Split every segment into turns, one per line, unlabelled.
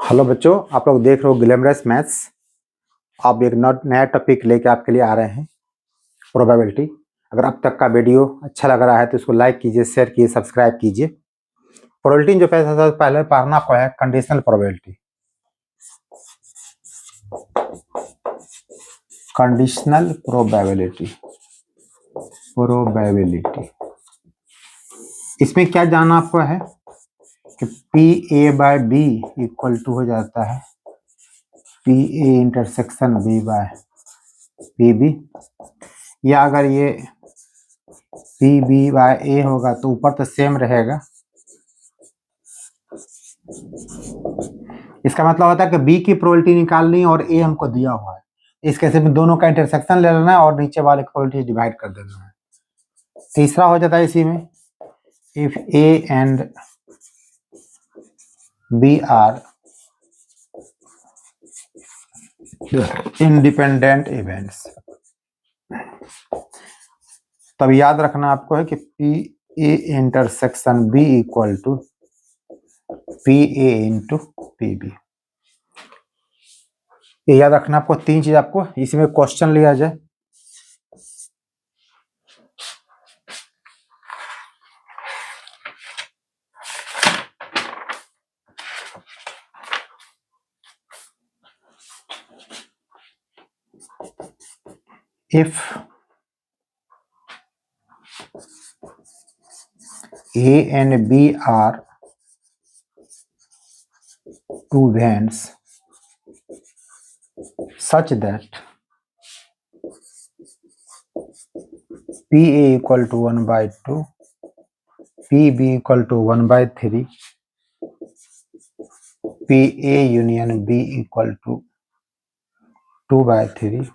Hello बच्चों, आप लोग देख रहे हो ग्लैमरस मैथ्स। आप एक नया टॉपिक लेके आपके लिए आ रहे हैं, प्रोबेबिलिटी। अगर अब तक का वीडियो अच्छा लग रहा है तो इसको लाइक कीजिए, शेयर कीजिए, सब्सक्राइब कीजिए। प्रोबेबिलिटी जो पहले पढ़ना आपको है कंडीशनल प्रोबेबिलिटी। कंडीशनल प्रोबेबिलिटी इसमें क्या जानना आपको है कि P A by B equal to हो जाता है P A intersection B by P B, या अगर ये पी बी बाय ए होगा तो ऊपर तो सेम रहेगा। इसका मतलब होता है कि बी की प्रोबेबिलिटी निकालनी है और ए हमको दिया हुआ है। इस केस में दोनों का इंटरसेक्शन ले लेना है और नीचे वाले की प्रोबेबिलिटी डिवाइड कर देना है। तीसरा हो जाता है इसी में, if A and B are independent events. तब याद रखना आपको है कि P A intersection B equal to P A into P B. ये याद रखना आपको, तीन चीज आपको इसमें क्वेश्चन लिया जाए। If A and B are two events such that PA equal to 1 by 2, PB equal to 1 by 3, PA union B equal to 2 by 3,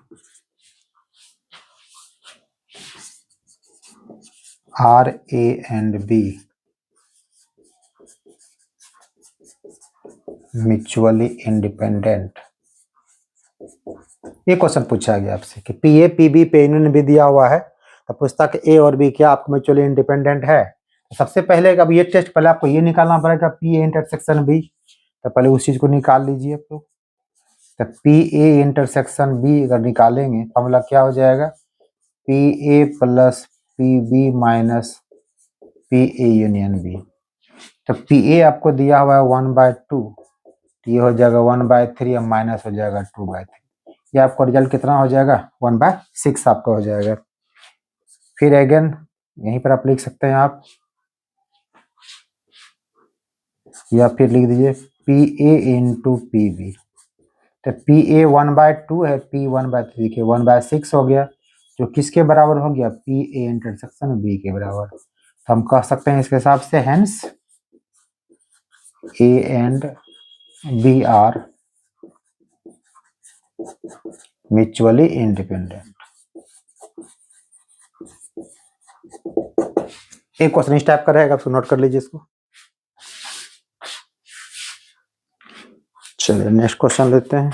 R A and B mutually independent. ये क्वेश्चन पूछा गया आपसे कि P A P B पे union भी दिया हुआ है, तो पूछता कि ए और बी क्या आपको म्यूचुअली इंडिपेंडेंट है। तो सबसे पहले अब ये टेस्ट, पहले आपको ये निकालना पड़ेगा पी ए इंटरसेक्शन बी। तो पहले उस चीज को निकाल लीजिए आप लोग। तो पी ए इंटरसेक्शन बी अगर निकालेंगे फॉर्मूला क्या हो जाएगा, P A plus P B minus P A union B. तो पी ए आपको दिया हुआ है 1 बाय 2, ये हो जाएगा 1 बाय 3 और माइनस हो जाएगा 2 बाय 3। ये आपको रिजल्ट कितना हो जाएगा, 1 बाय 6 आपका हो जाएगा। फिर अगेन यहीं पर आप लिख सकते हैं आप, या फिर लिख दीजिए P A into P B. तो पी ए 1 बाय 2 है, पी 1 बाय 3 के 1 बाय 6 हो गया, जो किसके बराबर हो गया, पी ए इंटरसेक्शन बी के बराबर। तो हम कह सकते हैं इसके हिसाब से hence A and B are mutually independent. एक क्वेश्चन इस टाइप का रहेगा, आप नोट कर लीजिए इसको। चलिए नेक्स्ट क्वेश्चन लेते हैं।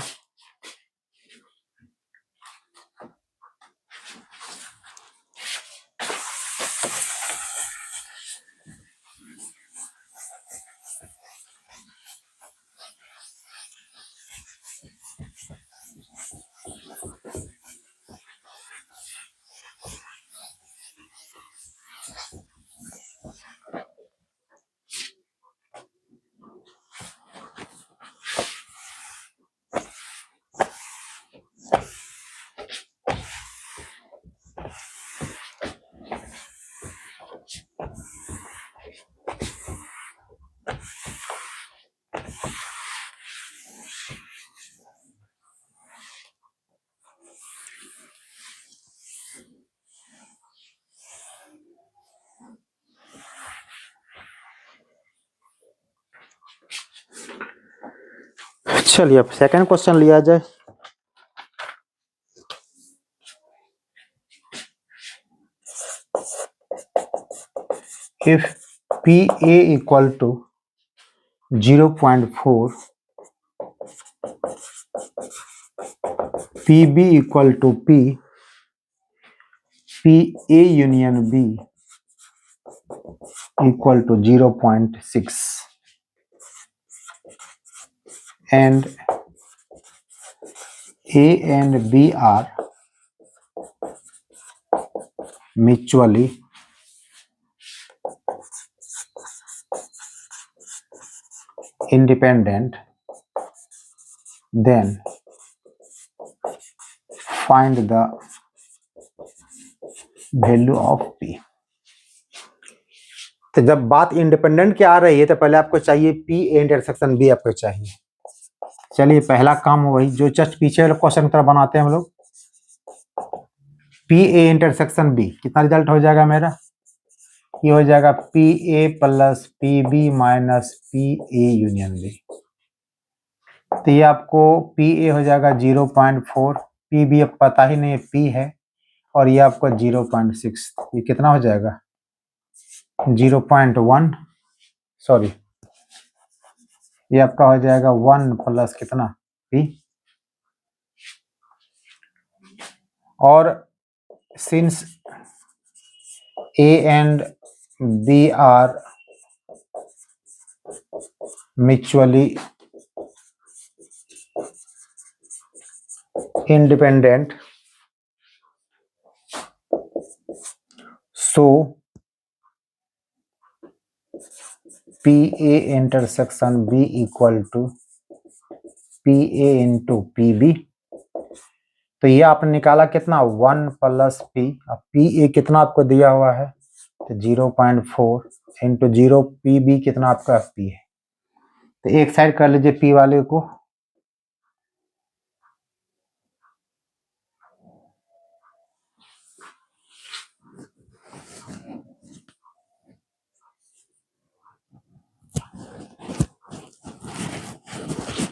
चलिए अब सेकंड क्वेश्चन लिया जाए। If P A equal to 0.4, P B equal to P A union B equal to 0.6, and A and B are mutually independent, then find the value of P। तो जब बात independent की आ रही है तो पहले आपको चाहिए P A इंटरसेक्शन B आपको चाहिए। चलिए पहला काम वही जो जस्ट पीछे वाले क्वेश्चन की तरह बनाते हैं हम लोग। P A इंटरसेक्शन B कितना रिजल्ट हो जाएगा मेरा? ये हो जाएगा P A plus P B minus P A union B. तो ये आपको पी ए हो जाएगा 0.4, पी बी अब पता ही नहीं है पी है, और ये आपको 0.6, ये कितना हो जाएगा 0.1, सॉरी ये आपका हो जाएगा 1 प्लस कितना पी। और since A and B are mutually independent, so PA intersection B equal to PA into PB। तो ये आपने निकाला कितना 1 प्लस पी, अब PA कितना आपको दिया हुआ है तो 0.4 इंटू 0 PB कितना आपका P है। तो एक साइड कर लीजिए P वाले को,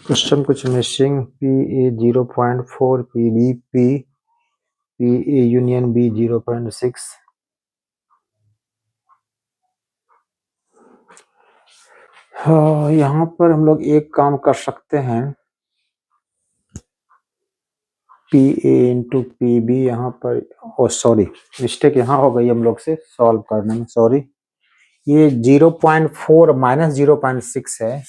क्वेश्चन कुछ missing, PA 0.4 PB PA union B 0.6। हाँ यहाँ पर हम लोग एक काम कर सकते हैं, P A into P B यहाँ पर, ओ सॉरी मिस्टेक यहाँ हो गई हम लोग से सॉल्व करने में, सॉरी ये 0.4 माइनस 0.6 है।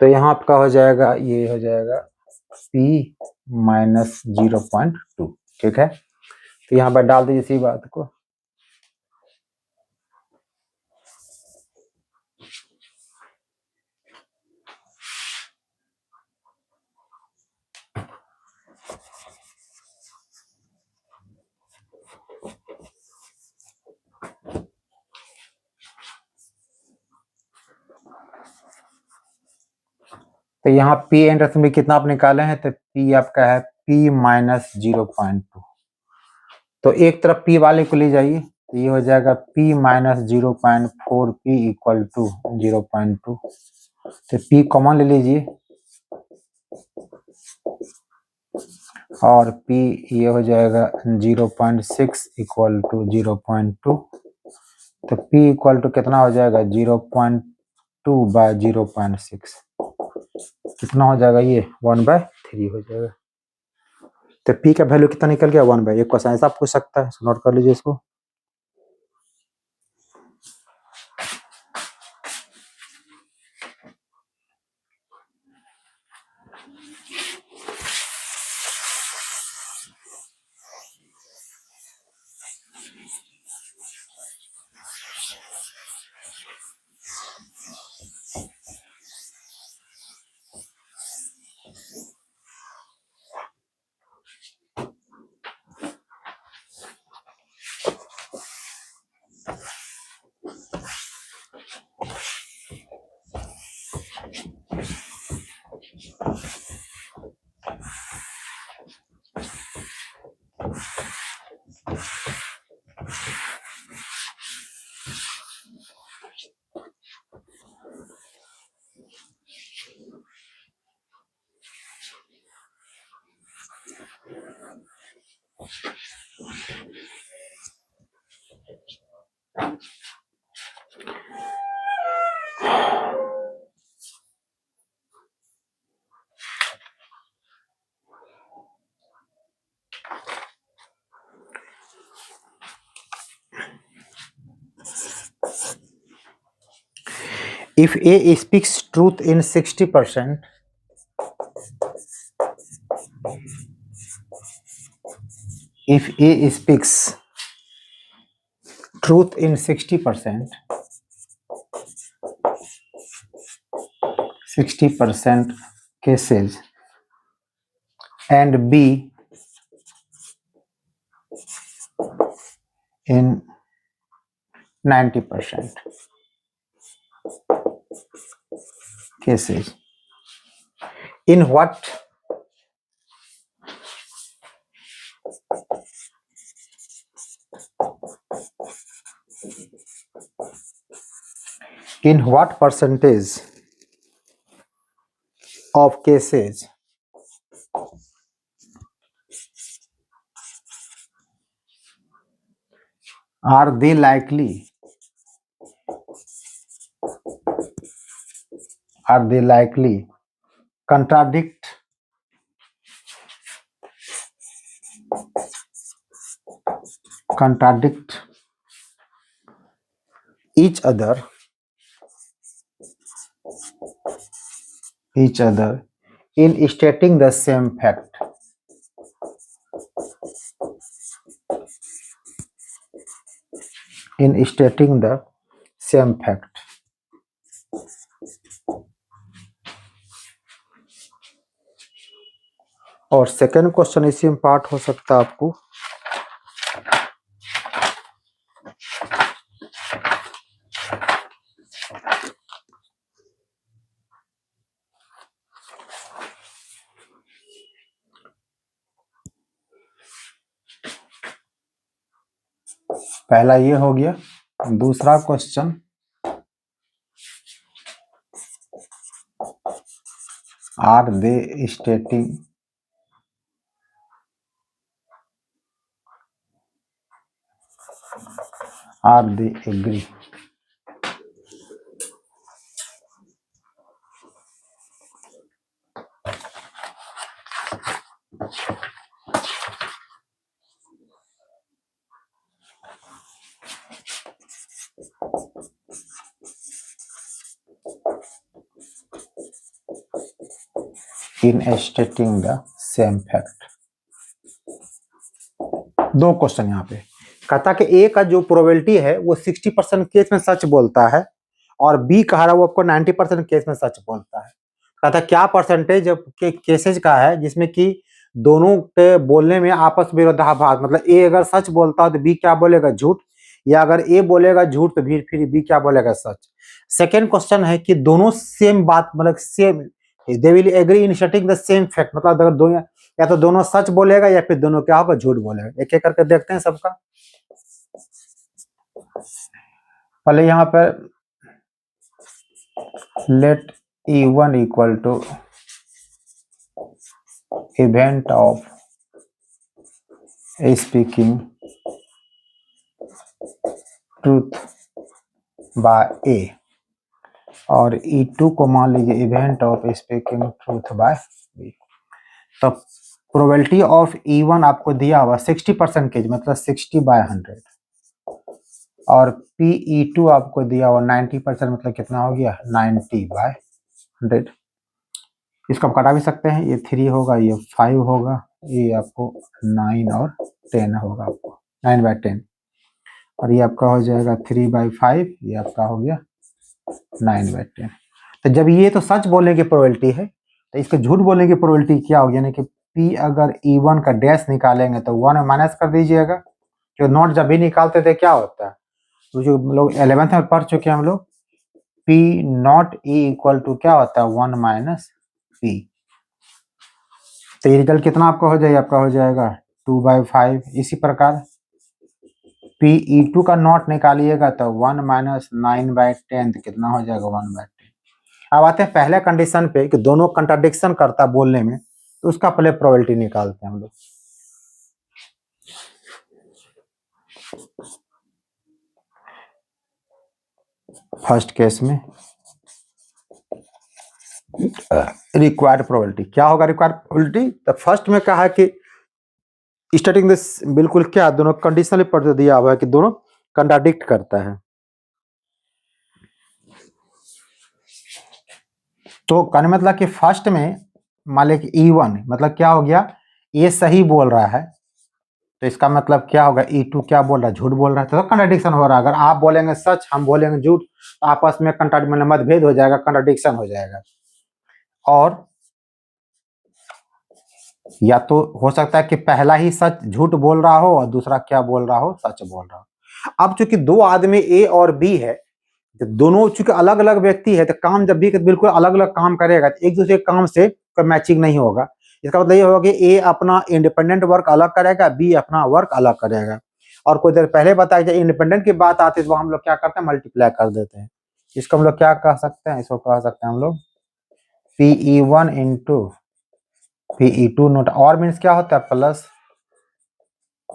तो यहाँ आपका हो जाएगा, ये हो जाएगा P माइनस 0.2, ठीक है। तो यहाँ पर डाल दीजिए इसी बात को। तो यहाँ P इंटरसेक्शन में कितना आप निकाले हैं तो P आपका है P माइनस 0.2। तो एक तरफ P वाले को ले जाइए, तो ये हो जाएगा P minus 0.4 P equal to 0.2। तो P कॉमन ले लीजिए और P ये हो जाएगा 0.6 इक्वल टू 0.2। तो P इक्वल टू कितना हो जाएगा 0.2 बाय 0.6, कितना हो जाएगा ये 1/3 हो जाएगा। तो P का वैल्यू कितना निकल गया 1/, एक क्वेश्चन ऐसा पूछ सकता है, नोट कर लीजिए इसको। If A speaks truth in 60%, if A speaks truth in 60%, 60% cases, and B in 90% cases, in what percentage of cases are they likely contradict each other in stating the same fact. In stating the same fact. और second question इसी में part हो सकता है आपको, पहला ये हो गया। दूसरा question, are they stating are they agree in stating the same fact. दो क्वेश्चन यहाँ पे कहता कि ए का जो प्रोबेबिलिटी है वो 60% केस में सच बोलता है और बी कह रहा है वो आपको 90% केस में सच बोलता है। कहता क्या परसेंटेज के केसेज का है जिसमें कि दोनों के बोलने में आपस में विरोधाभास, मतलब ए अगर सच बोलता है तो बी क्या बोलेगा, झूठ, या अगर ए बोलेगा झूठ तो फिर बी क्या बोलेगा, सच। सेकेंड क्वेश्चन है कि दोनों सेम बात, मतलब same, they will agree in stating the same fact, मतलब अगर दोनों या तो दोनों सच बोलेगा या फिर दोनों क्या होगा, झूठ बोलेगा। एक एक करके देखते हैं सबका। पहले यहाँ पर let E1 equal to event of speaking truth by A और E2 को मान लीजिए event of speaking truth by B. तो प्रोबेबिलिटी ऑफ E1 आपको दिया हुआ 60% केज, मतलब 60/100, और PE2 आपको दिया हुआ 90%, मतलब कितना हो गया, 90/100। इसको आप कटा भी सकते हैं, ये 3 होगा, ये 5 होगा, ये आपको 9 और 10 होगा, आपको 9/10, और ये आपका हो जाएगा 3/5, ये आपका हो गया 9/10। तो जब ये तो सच बोलने की प्रोबेबिलिटी है, तो इसके झूठ बोलने की प्रोबेबिलिटी क्या होगी, यानी कि P अगर E1 का डैश निकालेंगे तो 1 माइनस कर दीजिएगा। जो नोट जब भी निकालते थे क्या होता है, तो जो लोग 11th में पढ़ चुके हैं हम लोग, P not E equal to क्या होता है, 1 माइनस P। तो ये रिजल्ट कितना आपका हो जाएगा, आपका हो जाएगा 2/5। इसी प्रकार PE2 का नॉट निकालिएगा तो 1 माइनस 9/10, कितना हो जाएगा, 1/10। अब आते हैं पहले कंडीशन पे कि दोनों कंट्राडिक्शन करता बोलने में, तो उसका पहले प्रोबेबिलिटी निकालते हैं हम लोग। फर्स्ट केस में रिक्वायर्ड प्रोबेबिलिटी क्या होगा, रिक्वायर्ड प्रोबेबिलिटी, तो फर्स्ट में कहा कि स्टार्टिंग दिस, बिल्कुल क्या दोनों कंडीशनली पढ़ दिया हुआ है कि दोनों कंट्राडिक्ट करता है। तो कहने मतलब कि फर्स्ट में मान लिया कि E1 मतलब क्या हो गया, ये सही बोल रहा है, तो इसका मतलब क्या होगा, E2 क्या बोल रहा है, झूठ बोल रहा है, तो कंट्राडिक्शन हो रहा है। अगर आप बोलेंगे सच, हम बोलेंगे झूठ, तो आपस में मतलब मतभेद हो जाएगा, कंट्राडिक्शन हो जाएगा। और या तो हो सकता है कि पहला ही सच झूठ बोल रहा हो और दूसरा क्या बोल रहा हो, सच बोल रहा हो। अब चूंकि दो आदमी ए और बी है, तो दोनों चूंकि अलग अलग व्यक्ति है, तो काम जब भी बिल्कुल अलग अलग काम करेगा तो एक दूसरे के काम से कोई मैचिंग नहीं होगा। इसका मतलब ये होगा कि ए अपना इंडिपेंडेंट वर्क अलग करेगा, बी अपना वर्क अलग करेगा। और कुछ देर पहले बताया जब इंडिपेंडेंट की बात आती है तो हम लोग क्या करते हैं, मल्टीप्लाई कर देते हैं। इसको हम लोग क्या कह सकते हैं, इसको कह सकते हैं हम लोग PE1 इंटू PE2 नोट, और मीन्स क्या होता है, प्लस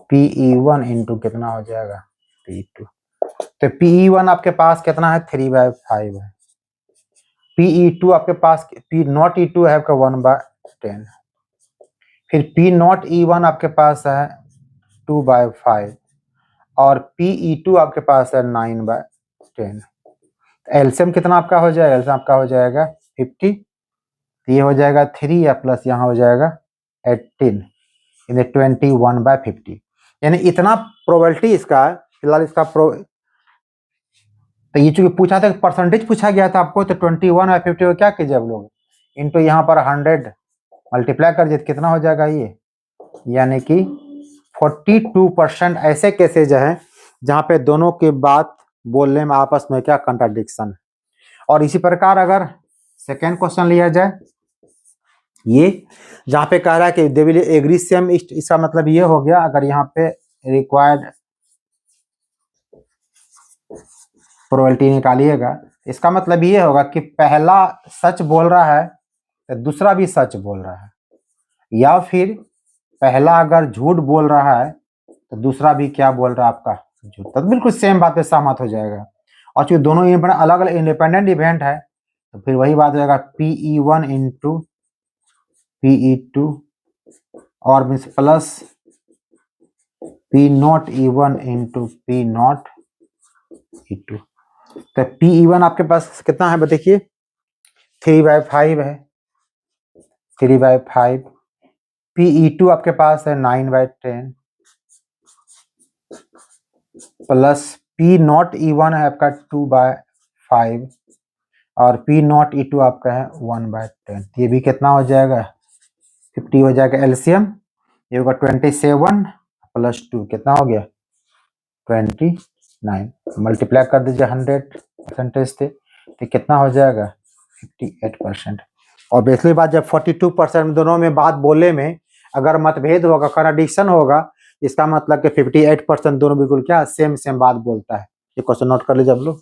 PE1 इंटू कितना हो जाएगा, PE2। तो PE1 आपके पास कितना है, 3/5 है। PE2 आपके पास P नॉट E2 है आपका 1/10। फिर P नॉट E1 आपके पास है 2/5 और PE2 आपके पास है 9/10। एलसीएम कितना आपका हो जाएगा, एलसीएम आपका हो जाएगा 50। ये हो जाएगा 3 या प्लस यहाँ हो जाएगा 18 इन 21/50। यानी इतना प्रोबेबिलिटी इसका है फिलहाल, इसका तो ये चूंकि पूछा था, परसेंटेज पूछा गया था आपको, तो 21/50 को क्या कीजिए आप लोग, इंटू यहाँ पर 100 मल्टीप्लाई कर दीजिए, कितना हो जाएगा ये, यानी कि 42% ऐसे केसेज हैं जहाँ पे दोनों की बात बोलने में आपस में क्या कंट्राडिक्शन है। और इसी प्रकार अगर सेकेंड क्वेश्चन लिया जाए, ये जहाँ पे कह रहा है कि दे विल एग्री सेम, इसका मतलब ये हो गया, अगर यहाँ पे रिक्वायर्ड प्रोबेबिलिटी निकालिएगा, इसका मतलब ये होगा कि पहला सच बोल रहा है तो दूसरा भी सच बोल रहा है, या फिर पहला अगर झूठ बोल रहा है तो दूसरा भी क्या बोल रहा है, आपका झूठ। तो बिल्कुल सेम बात पे सहमत हो जाएगा। और चूंकि दोनों अलग अलग इंडिपेंडेंट इवेंट है, तो फिर वही बात हो जाएगा PE1 इंटू PE2 और means plus P not E1 into P not E2। तो PE1 आपके पास कितना है देखिए, 3/5 है, 3/5। PE2 आपके पास है 9/10 प्लस P नॉट E1 है आपका 2/5 और P नॉट E2 आपका है 1/10। ये भी कितना हो जाएगा, 50 हो जाएगा एलसीएम। ये होगा 27 प्लस 2 कितना हो गया, 29। मल्टीप्लाई कर दीजिए 100% से, तो कितना हो जाएगा, 58%। और बेसली बात, जब 42% दोनों में बात बोलने में अगर मतभेद होगा, कंट्राडिक्शन होगा, इसका मतलब कि 58% दोनों बिल्कुल क्या सेम सेम बात बोलता है। ये क्वेश्चन नोट कर लीजिए आप लोग।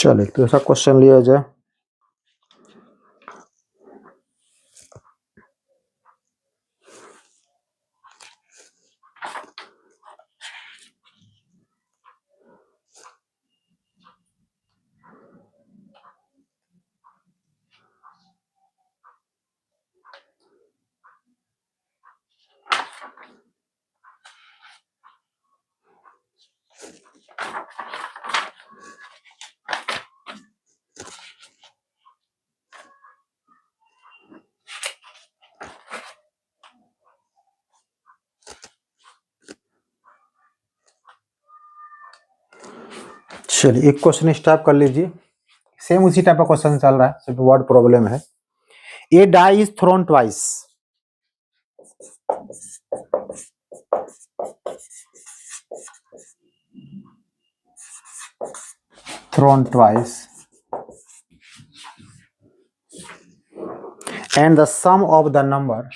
चलिए तो ऐसा क्वेश्चन लिया जाए। चलिए एक क्वेश्चन स्टार्ट कर लीजिए। सेम उसी टाइप का क्वेश्चन चल रहा है, सिर्फ वर्ड प्रॉब्लम है। A die is thrown twice. Thrown twice and the sum of the number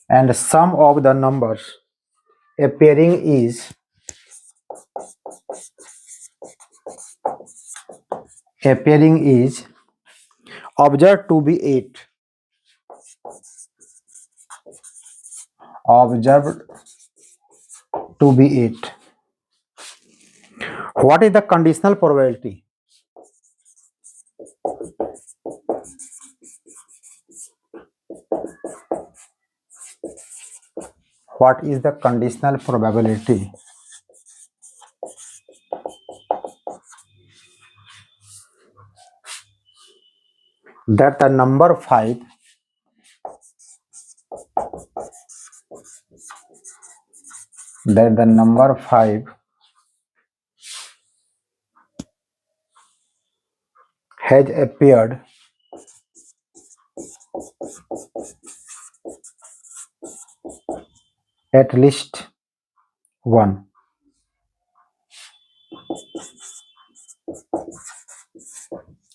and the sum of the numbers appearing is observed to be 8. Observed to be 8. What is the conditional probability? What is the conditional probability that the number 5 has appeared at least one?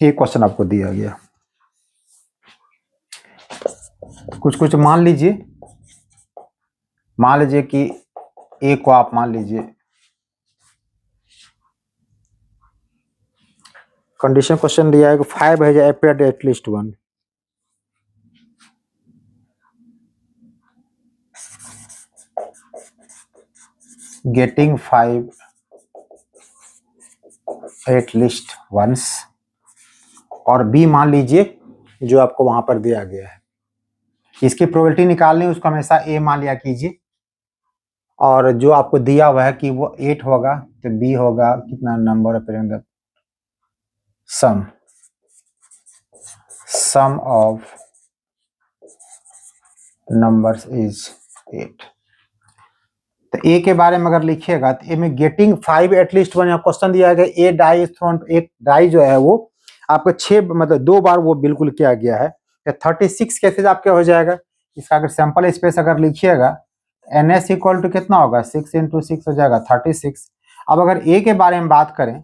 ये question आपको दिया गया। कुछ कुछ मान लीजिए कि ए को आप मान लीजिए कंडीशन क्वेश्चन दिया है कि 5 has appeared at least 1। Getting 5 at least once, और बी मान लीजिए जो आपको वहां पर दिया गया है। इसकी प्रोबेबिलिटी निकालनी है, उसको हमेशा ए मान लिया कीजिए, और जो आपको दिया हुआ है कि वो 8 होगा तो बी होगा कितना number of sum of numbers is 8। तो ए के बारे में अगर लिखिएगा तो ए में गेटिंग 5 एटलीस्ट 1 यहाँ क्वेश्चन दिया गया। ए डाई इज थ्रोन, एक डाई जो है वो आपको 6 मतलब 2 बार वो बिल्कुल किया गया है। तो 36 केसेज आपके हो जाएगा। इसका अगर सैंपल स्पेस अगर लिखिएगा एन एस इक्वल टू कितना होगा 6 × 6 हो जाएगा 36। अब अगर ए के बारे में बात करें,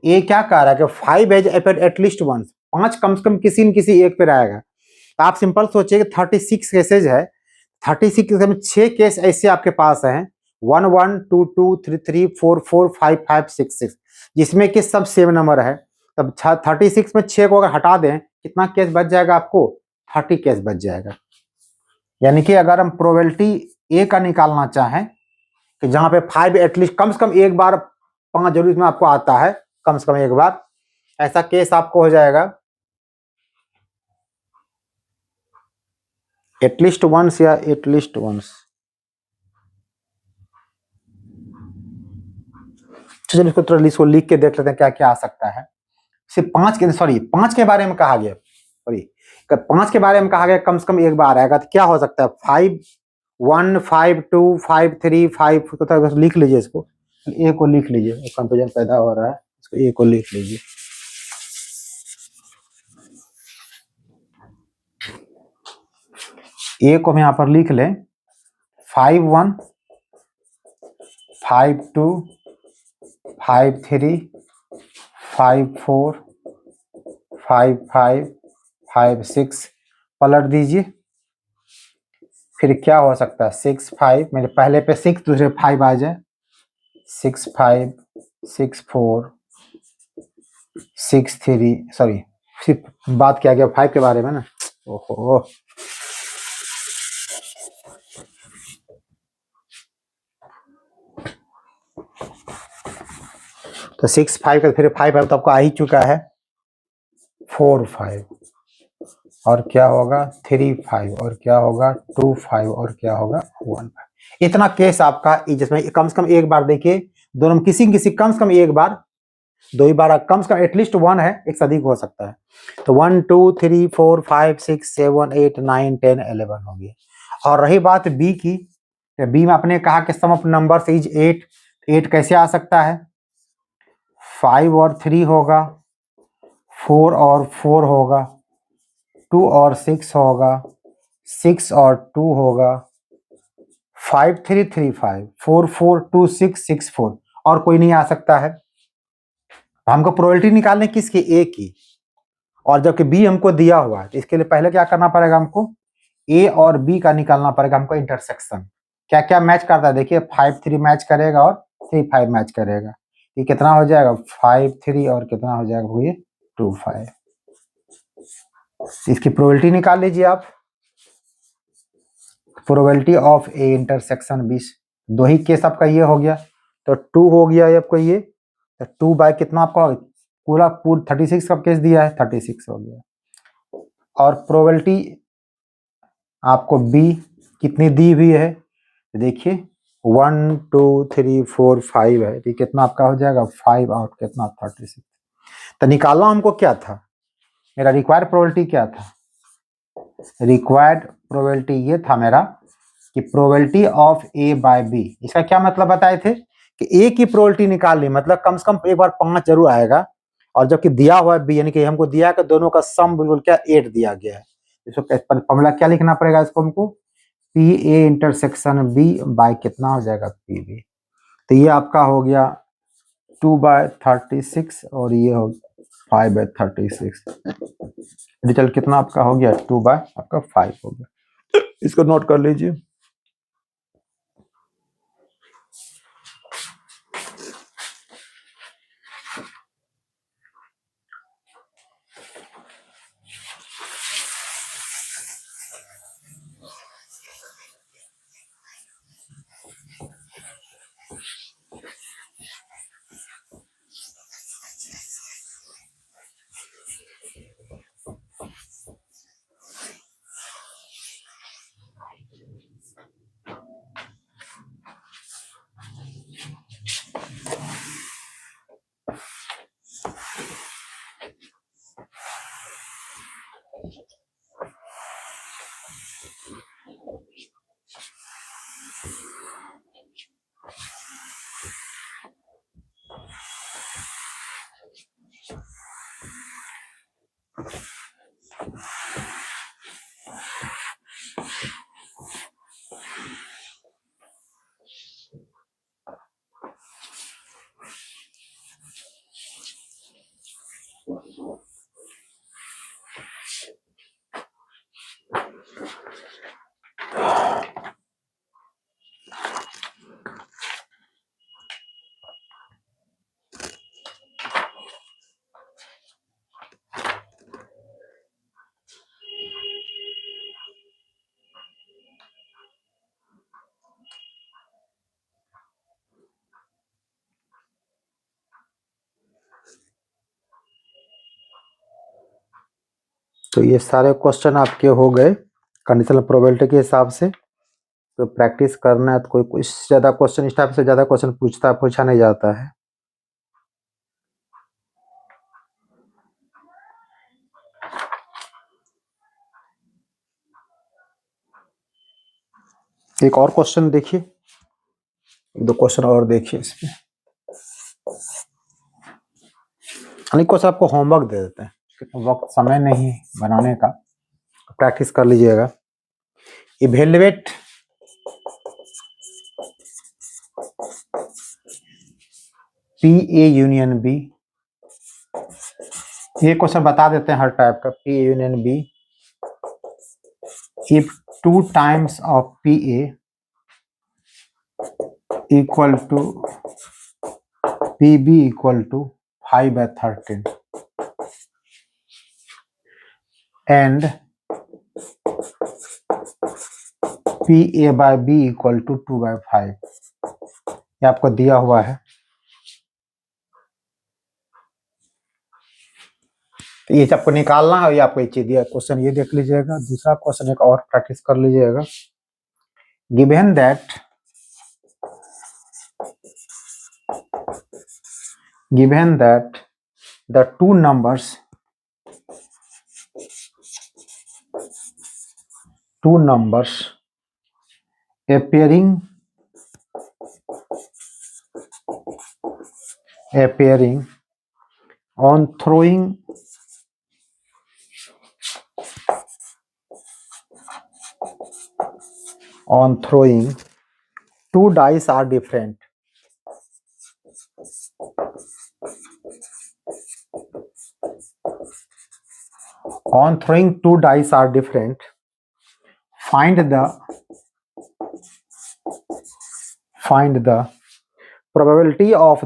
ए क्या कह रहा है कि 5 हैज अपीयर्ड एटलीस्ट वंस, 5 कम से कम किसी न किसी एक पे आएगा। तो आप सिंपल सोचिए कि 36 केसेज है, 36 में 6 केस ऐसे आपके पास हैं 1 1 2 2 3 3 4 4 5 5 6 6, जिसमें कि सब सेम नंबर है। तब 36 में 6 को अगर हटा दें कितना केस बच जाएगा आपको 30 केस बच जाएगा। यानी कि अगर हम प्रोबेबिलिटी ए का निकालना चाहें कि जहां पे 5 एटलीस्ट कम से कम एक बार 5 जरूर में आपको आता है, कम से कम एक बार ऐसा केस आपको हो जाएगा एटलीस्ट वंस या एटलीस्ट वंस। चलिए इसको थोड़ा इसको लिख के देख लेते हैं क्या क्या आ सकता है। सिर्फ 5 के बारे में कहा गया, सॉरी 5 के बारे में कहा गया कम से कम एक बार आएगा। तो क्या हो सकता है 5 1 5 2 5 3 5, तो बस लिख लीजिए इसको, ए को लिख लीजिए, कंफ्यूजन पैदा हो रहा है, इसको ए को लिख लीजिए। ए को हम यहाँ पर लिख लें 5 1 5 2 5 3 5 4 5 5 5 6 पलट दीजिए। फिर क्या हो सकता है 6 5, मेरे पहले पे 6 दूसरे 5 आ जाए, 6 5 6 4 6 3, सॉरी सिर्फ बात किया गया 5 के बारे में ना। ओहो, तो 6 5 का फिर 5 है तो आपको आ ही चुका है 4 5, और क्या होगा 3 5, और क्या होगा 2 5, और क्या होगा 1 5। इतना केस आपका जिसमें कम से कम एक बार देखिए, दोनों में किसी किसी कम से कम एक बार, दो ही बार, कम से कम एटलीस्ट 1 है, एक से अधिक हो सकता है। तो 1 2 3 4 5 6 7 8 9 10 11 हो गया। और रही बात बी की, तो बी में आपने कहा कि सम ऑफ नंबर्स इज 8, 8 कैसे आ सकता है, 5 और 3 होगा, 4 और 4 होगा, 2 और 6 होगा, 6 और 2 होगा, 5 3 3 5, 4 4 2 6 6 4, और कोई नहीं आ सकता है। हमको प्रोबेबिलिटी निकालने किसकी, ए की, और जबकि बी हमको दिया हुआ है, तो इसके लिए पहले क्या करना पड़ेगा हमको, ए और बी का निकालना पड़ेगा हमको इंटरसेक्शन। क्या क्या मैच करता है देखिए, 5 3 मैच करेगा और 3 5 मैच करेगा, ये कितना हो जाएगा 5 3, और कितना हो जाएगा भैया 2 5। इसकी प्रोबेबिलिटी निकाल लीजिए आप, प्रोबेबिलिटी ऑफ ए इंटरसेक्शन 20, दो ही केस आपका ये हो गया, तो 2 हो गया ये आपको, ये 2 बाय कितना आपका पूरा 36 का केस दिया है, 36 हो गया। और प्रोबेबिलिटी आपको बी कितनी दी हुई है, देखिए 1 2 3 4 5 है, तो कितना आपका हो जाएगा 5 और कितना 36। तो निकालना हमको क्या था, मेरा रिक्वायर्ड प्रोबेबिलिटी क्या था, रिक्वायर्ड प्रोबेबिलिटी ये था मेरा कि probability of A by B. इसका क्या मतलब बताए थे कि ए की प्रोबेबिलिटी निकाल ली, मतलब कम से कम एक बार 5 जरूर आएगा, और जबकि दिया हुआ है बी, यानी कि हमको दिया है कि दोनों का सम बिल्कुल क्या 8 दिया गया है। इसको फॉर्मूला क्या लिखना पड़ेगा इसको हमको, P A intersection B by कितना हो जाएगा पी बी। तो ये आपका हो गया 2/36, और ये हो 5/36, रिजल्ट कितना आपका हो गया 2/5 हो गया। इसको नोट कर लीजिए। तो ये सारे क्वेश्चन आपके हो गए कंडीशनल प्रोबेबिलिटी के हिसाब से। तो प्रैक्टिस करना है, तो कोई कुछ ज़्यादा क्वेश्चन, इस टाइप से ज़्यादा क्वेश्चन पूछा नहीं जाता है। एक और क्वेश्चन देखिए, एक दो क्वेश्चन और देखिए इसमें, अनेक क्वेश्चन आपको होमवर्क दे देते हैं, वक्त समय नहीं बनाने का, प्रैक्टिस कर लीजिएगा। Evaluate P A union B, ये क्वेश्चन बता देते हैं हर टाइप का, P A union B if 2 times of PA equal to PB equal to 5/13 and PA by B equal to 2/5, ये आपको दिया हुआ है। तो ये आपको निकालना है, ये आपको एक चीज दिया क्वेश्चन, ये देख लीजिएगा। दूसरा क्वेश्चन एक और प्रैक्टिस कर लीजिएगा। Given that the two numbers appearing on throwing two dice are different. On throwing two dice are different, find the probability of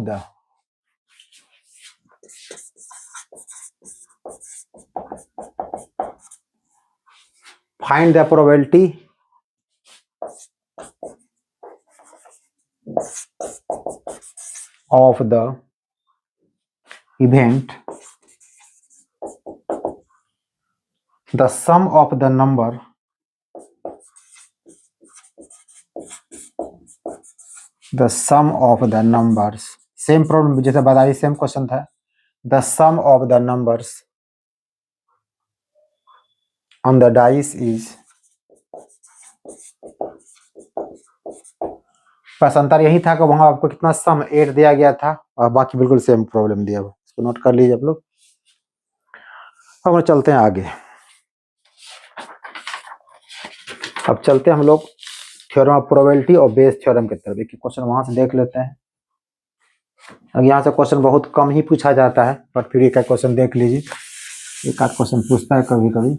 the event, the sum of the numbers same problem जैसे बताइए, same question था। The sum of the numbers on the dice is, बस अंतर यही था कि वहां आपको कितना सम 8 दिया गया था और बाकी बिल्कुल सेम प्रॉब्लम दिया हुआ। इसको नोट कर लीजिए आप लोग। अब चलते हैं आगे। अब चलते हैं हम लोग थ्योरम ऑफ प्रोबेबिलिटी और बेस थ्योरम की तरफ। एक क्वेश्चन वहां से देख लेते हैं। अब यहाँ से क्वेश्चन बहुत कम ही पूछा जाता है, पर फिर एक क्वेश्चन देख लीजिए। एक आध क्वेश्चन पूछता है कभी कभी।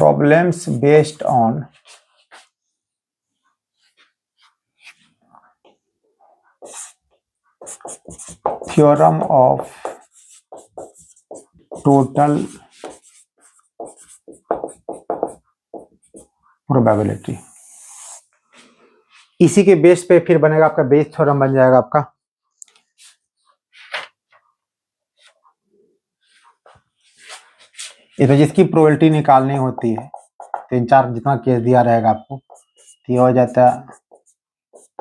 Problems based on theorem of total probability, इसी के बेस पे फिर बनेगा आपका बेस थ्योरम बन जाएगा आपका। ये तो जिसकी प्रोबेबिलिटी निकालनी होती है, 3-4 जितना केस दिया रहेगा आपको, तो ये हो जाता है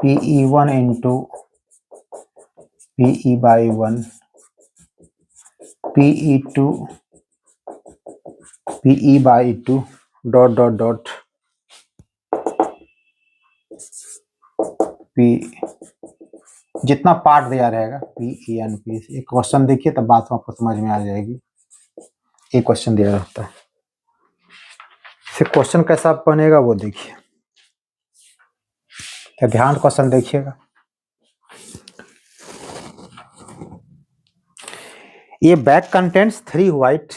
PE1 into PE/1, PE2 PE/2 dot dot dot P, जितना पार्ट दिया रहेगा PEN P। एक क्वेश्चन देखिए तब बात आपको समझ में आ जाएगी। एक क्वेश्चन दिया रहता है, फिर क्वेश्चन कैसा बनेगा वो देखिए, तो ध्यान क्वेश्चन देखिएगा। ये bag contents 3 white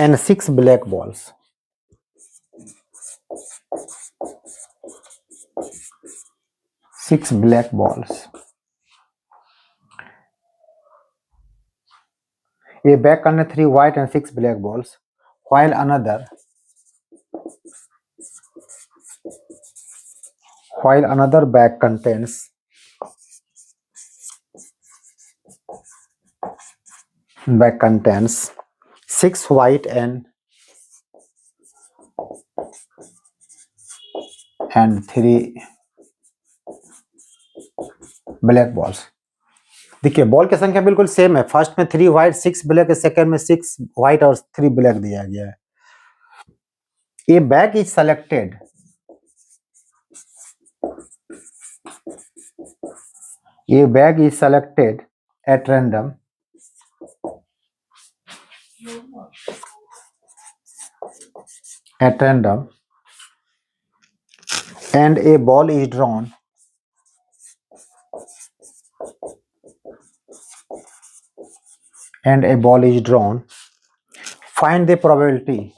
and 6 black balls. 6 black balls. A bag contains 3 white and 6 black balls, while another bag contains 6 white and 3 black balls. देखिए बॉल की संख्या बिल्कुल सेम है, फर्स्ट में 3 व्हाइट 6 ब्लैक, सेकंड में 6 व्हाइट और 3 ब्लैक दिया गया है। ए bag is selected at random and a ball is drawn find the probability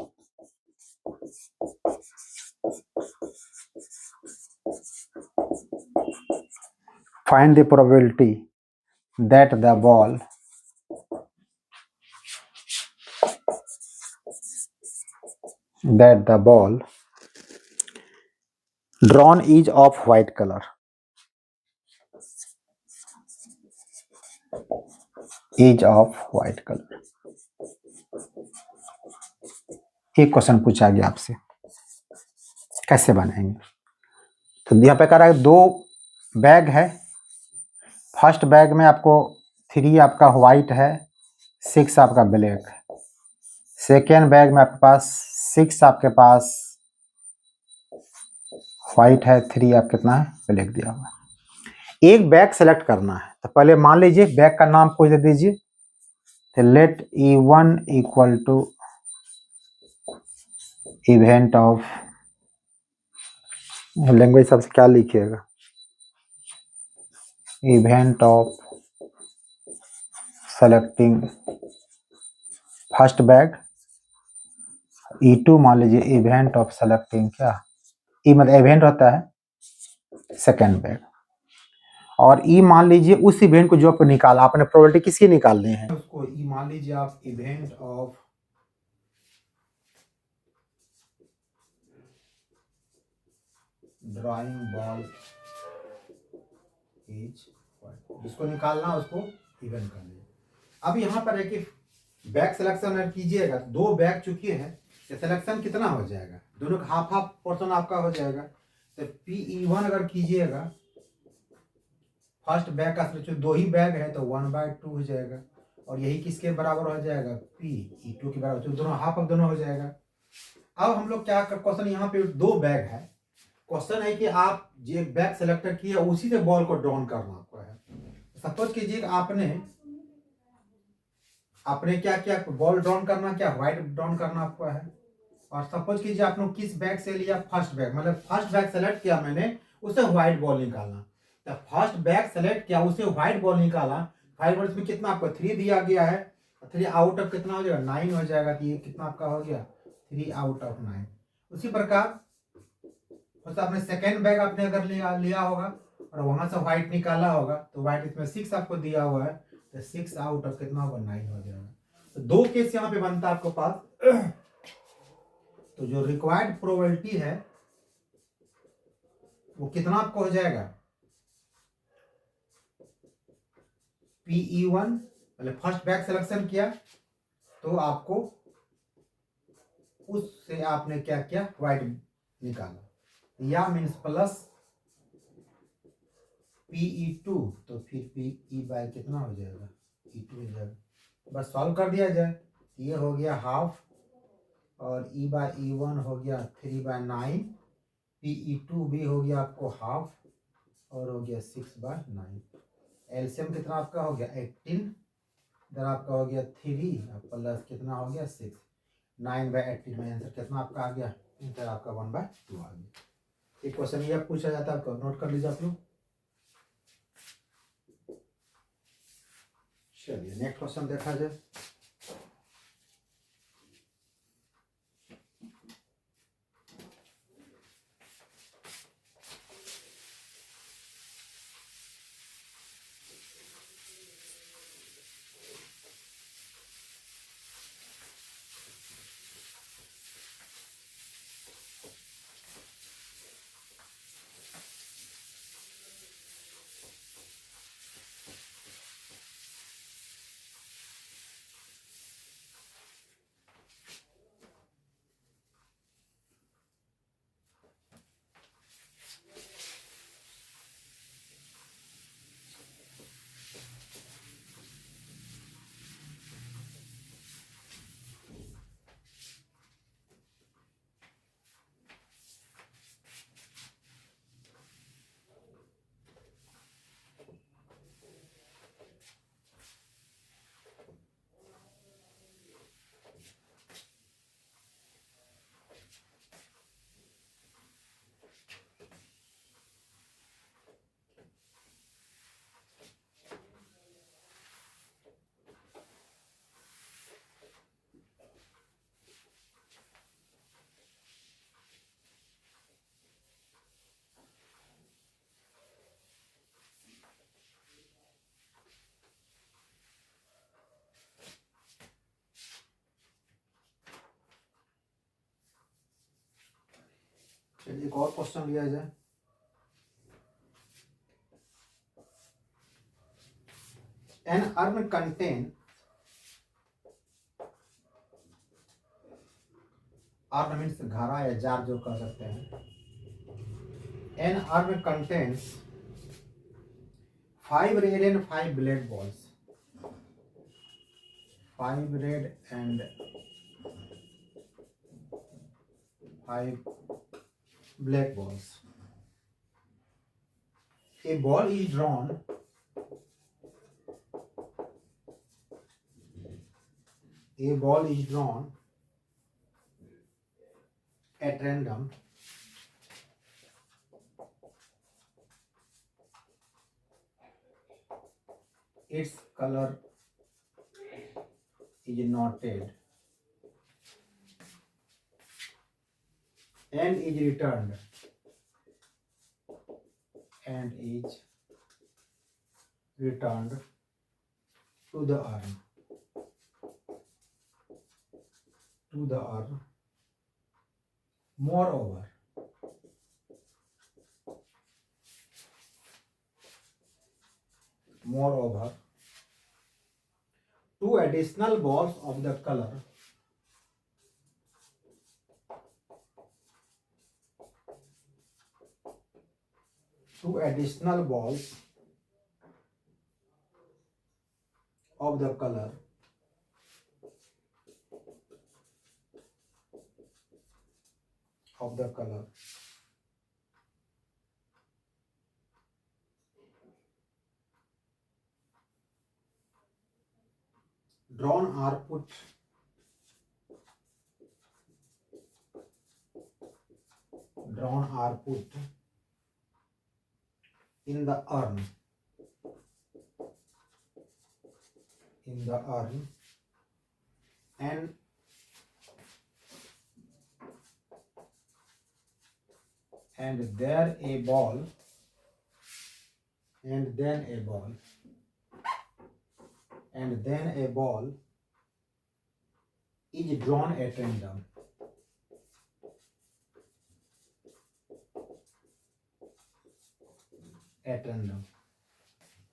that the ball drawn is of white color. एक क्वेश्चन पूछा गया आपसे, कैसे बनाएंगे? तो यहाँ पे कह रहा है 2 बैग है, फर्स्ट बैग में आपको 3 आपका व्हाइट है, 6 आपका ब्लैक है। सेकेंड बैग में आपके पास 6 आपके पास व्हाइट है, 3 आप कितना है ब्लैक दिया हुआ है। एक बैग सेलेक्ट करना है, तो पहले मान लीजिए बैग का नाम कोई दे दीजिए, तो let E1 equal to event of, language सबसे क्या लिखिएगा, event of selecting first bag. E2 मान लीजिए इवेंट ऑफ सेलेक्टिंग क्या, ई मतलब इवेंट होता है सेकेंड बैग, और ई मान लीजिए उस इवेंट को जो आपको निकाला, आपने प्रोबेबिलिटी किसकी निकालनी है उसको ई मान लीजिए आप event of drawing ball is, जिसको निकालना उसको इवेंट कर लीजिए। अब यहाँ पर है कि बैग सिलेक्शन अगर कीजिएगा, 2 बैग चुकी है, सिलेक्शन कितना हो जाएगा, दोनों का हाफ हाफ पोर्शन आपका हो जाएगा। तो PE1 अगर कीजिएगा, फर्स्ट बैग का सिलेक्शन 2 ही बैग है तो 1/2 हो जाएगा, और यही किसके बराबर हो जाएगा, PE2 के बराबर, तो दोनों हाफ ऑफ दोनों हो जाएगा। अब हम लोग क्या कर, क्वेश्चन यहाँ पे 2 बैग है, क्वेश्चन है कि आप जो बैग सेलेक्टर किया उसी से बॉल को ड्रॉन करना आपको है। सपोज कीजिए आपने क्या किया, बॉल ड्रॉन करना क्या, व्हाइट ड्रॉन करना आपको है। और सपोज कीजिए आपने किस बैग से लिया, फर्स्ट बैग, मतलब फर्स्ट बैग सेलेक्ट किया मैंने, उसे व्हाइट बॉल निकालना। तो फर्स्ट बैग सेलेक्ट किया, उसे व्हाइट बॉल निकाला, व्हाइट बॉल में कितना आपको 3 दिया गया है, 3 आउट ऑफ कितना हो जाएगा, 9 हो जाएगा। तो ये कितना आपका हो गया, 3 आउट ऑफ 9। उसी प्रकार आपने सेकेंड बैग आपने अगर लिया होगा और वहां से व्हाइट निकाला होगा, तो व्हाइट इसमें 6 आपको दिया हुआ है, तो 6 आउट ऑफ कितना होगा, 9 हो जाएगा। तो 2 केस यहाँ पे बनता है आपको पास। तो जो रिक्वायर्ड प्रोबेबिलिटी है वो कितना आपको हो जाएगा, PE1 मतलब फर्स्ट बैग सिलेक्शन किया तो आपको उससे आपने क्या किया, व्हाइट निकाला, या मीन्स प्लस PE2, तो फिर PE बाय कितना हो जाएगा, E2 हो जाएगा। बस सॉल्व कर दिया जाए, ये हो गया हाफ, और E/E1 हो गया 3/9, PE2 भी हो गया आपको हाफ, और हो गया 6/9। एलसीएम कितना आपका हो गया 18, इधर आपका हो गया 3 प्लस कितना हो गया 6, 9/18 में आंसर कितना आपका आ गया, आंसर आपका 1/2 आ गया। एक क्वेश्चन ये पूछा जाता है, आपको नोट कर लीजिए आप लोग। चलिए नेक्स्ट क्वेश्चन देखा जाए। चलिए एक और क्वेश्चन लिया जाए। An urn contain, urn means घड़ा या जार जो कह सकते हैं। An urn contains 5 red and 5 black balls. 5 red and 5 black balls. A ball is drawn. A ball is drawn at random. Its color is noted and is returned to the urn. Moreover, two additional balls of the color drawn are put in the urn and then a ball is drawn at random.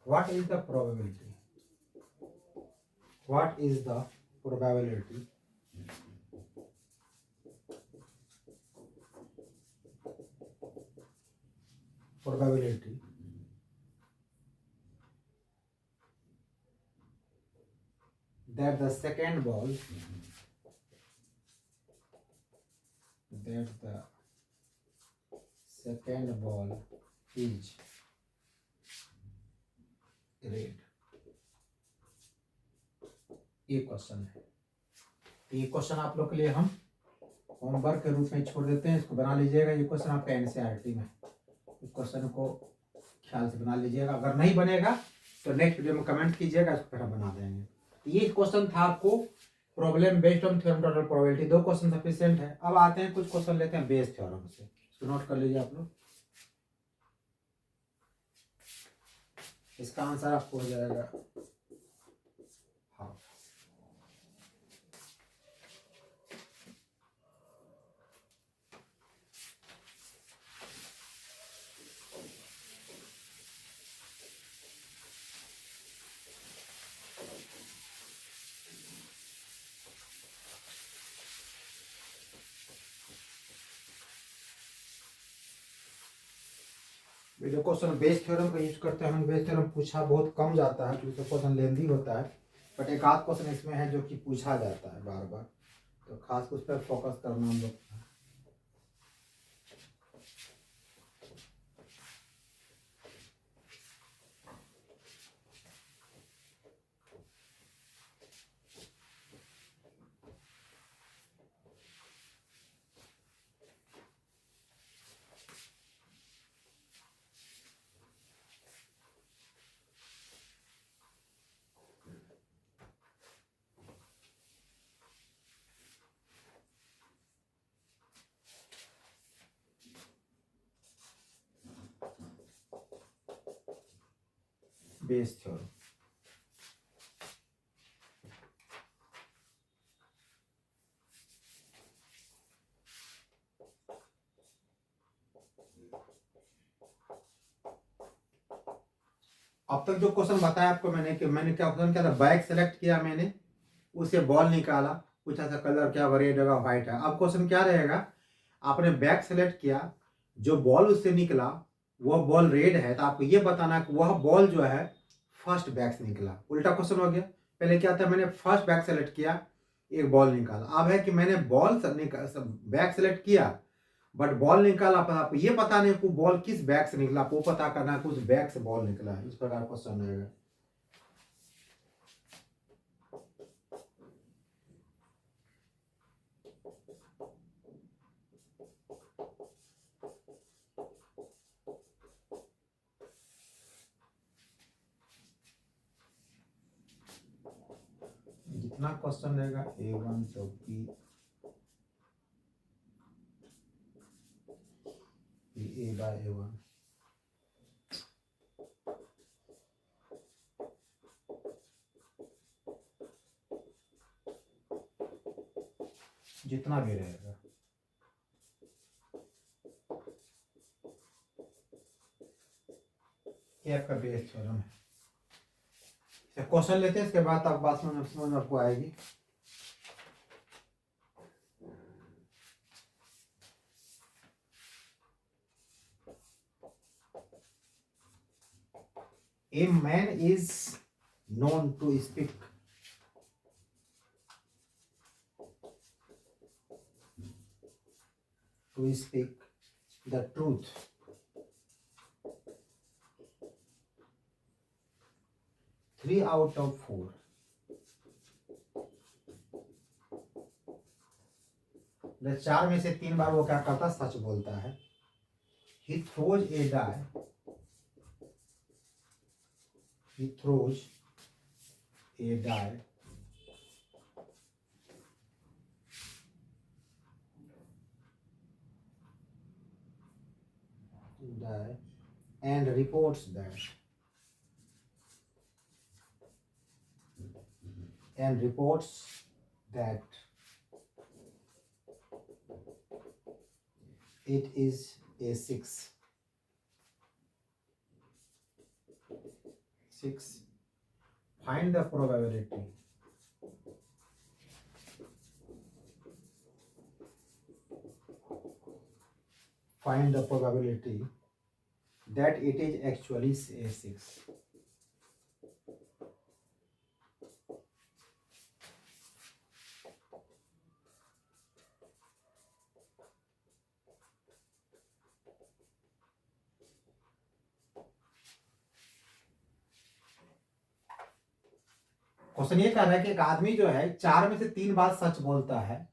What is the probability? That the second ball is red? ये question है। ये question आप लोग के लिए हम homework के रूप में छोड़ देते हैं, इसको बना लीजिएगा। ये क्वेश्चन आपका एनसीईआरटी में, इस क्वेश्चन को ख्याल से बना लीजिएगा। अगर नहीं बनेगा तो नेक्स्ट वीडियो में कमेंट कीजिएगा, इसको फिर हम बना देंगे। ये क्वेश्चन था आपको problem based on theorem total probability, 2 question sufficient है। अब आते हैं कुछ क्वेश्चन लेते हैं बेस थ्योरम से, इसको नोट कर लीजिए आप लोग। इसका आंसर आपको हो जाएगा हाँ। जो क्वेश्चन बेस थ्योरम का यूज करते हैं हम, बेस थ्योरम पूछा बहुत कम जाता है क्योंकि क्वेश्चन लेंदी होता है, बट एक आध क्वेश्चन इसमें है जो कि पूछा जाता है बार बार, तो खास उस पर फोकस करना हम लोग। बेस थ्योरम तक जो क्वेश्चन बताया आपको मैंने कि मैंने क्या क्वेश्चन किया था, बैग सेलेक्ट किया मैंने, उसे बॉल निकाला, पूछा था कलर क्या रेड होगा व्हाइट है। अब क्वेश्चन क्या रहेगा, आपने बैग सेलेक्ट किया, जो बॉल उससे निकला वह बॉल रेड है, तो आपको ये बताना कि वह बॉल जो है फर्स्ट बैग से निकला। उल्टा क्वेश्चन हो गया, पहले क्या था, मैंने फर्स्ट बैग सेलेक्ट किया, एक बॉल निकाला। अब है कि मैंने बॉल बैग सेलेक्ट किया बट बॉल निकाला, पर आपको ये पता नहीं कि बॉल किस बैग से निकला, आपको पता करना है कि उस बैग से बॉल निकला है। इस प्रकार क्वेश्चन रहेगा। जितना क्वेश्चन रहेगा A1 तो A by A1, जितना भी रहेगा। ये आपका बेस थ्योरम है। क्वेश्चन लेते हैं, इसके बाद आप बात समझ आपको आएगी। A man is known to speak the truth three out of four. चार में से 3 बार वो क्या करता, सच बोलता है। He throws a die. He throws a die and reports that it is a 6. Find the probability that it is actually a 6. Question ये कह रहा है कि एक आदमी जो है 4 में से 3 बार सच बोलता है।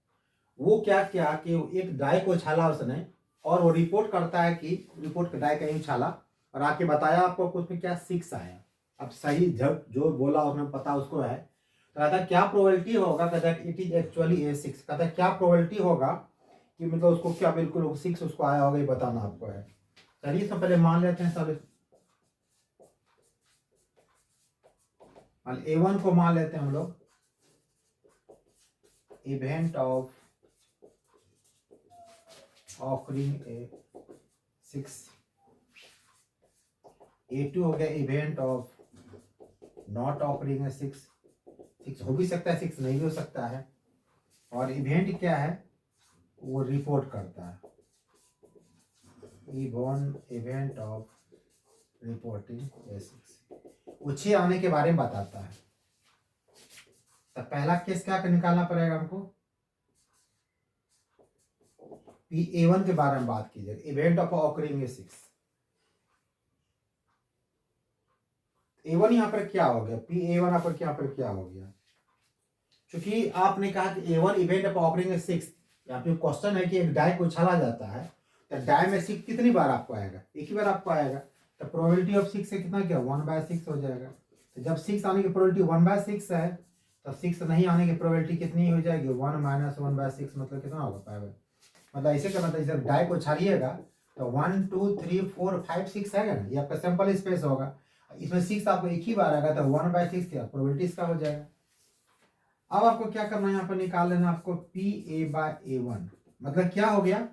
वो क्या किया कि एक डाई को उछाला उसने, और वो रिपोर्ट करता है कि रिपोर्ट का डाई कहीं उछाला और आके बताया आपको कुछ में क्या 6 आया। अब सही जो बोला उसने पता उसको है, तो कहता है क्या प्रोबेबिलिटी होगा, कहता है इट इज एक्चुअली ए 6। कहता है क्या प्रोबेबिलिटी होगा कि मतलब उसको क्या बिल्कुल 6 उसको आया होगा, ये बताना आपको है। चलिए सब पहले मान लेते हैं सब। A1 को मान लेते हैं हम लोग, event of occurring A 6। A2 हो गया इवेंट ऑफ नॉट ऑकरिंग ए 6 हो भी सकता है, 6 नहीं हो सकता है। और इवेंट क्या है, वो रिपोर्ट करता है, इवेंट ऑफ रिपोर्टिंग ए 6, वो 6 आने के बारे में बताता है। तो पहला केस क्या निकालना पड़ेगा हमको, A1 के बारे में बात कीजिए, event of occurring A 6। A1 यहाँ पर क्या हो गया, A1 यहाँ पर क्या हो गया, क्योंकि आपने कहा कि A1 इवेंट ऑफ ऑकरिंग ए 6। यहाँ पे क्वेश्चन है कि एक डाई को उछाला जाता है, तो डाई में 6 कितनी बार आपको आएगा, एक ही बार आपको आएगा। तो प्रोबेबिलिटी ऑफ 6 से कितना क्या 1/6 हो जाएगा। तो जब 6 आने की प्रोबेबिलिटी 1/6 है, तो 6 नहीं आने की प्रोबेबिलिटी कितनी हो जाएगी, 1 - 1/6, मतलब कितना होगा पाएगा। मतलब ऐसे करना था, जब डाई को छालिएगा तो 1 2 3 4 5 6 आएगा ना, ये आपका सैंपल स्पेस होगा। इसमें 6 आपको एक ही बार आएगा, तो 1/6 क्या प्रोबेबिलिटी इसका हो जाएगा। अब आपको क्या करना है, यहाँ पर निकाल लेना आपको PA/A1। मतलब क्या हो गया,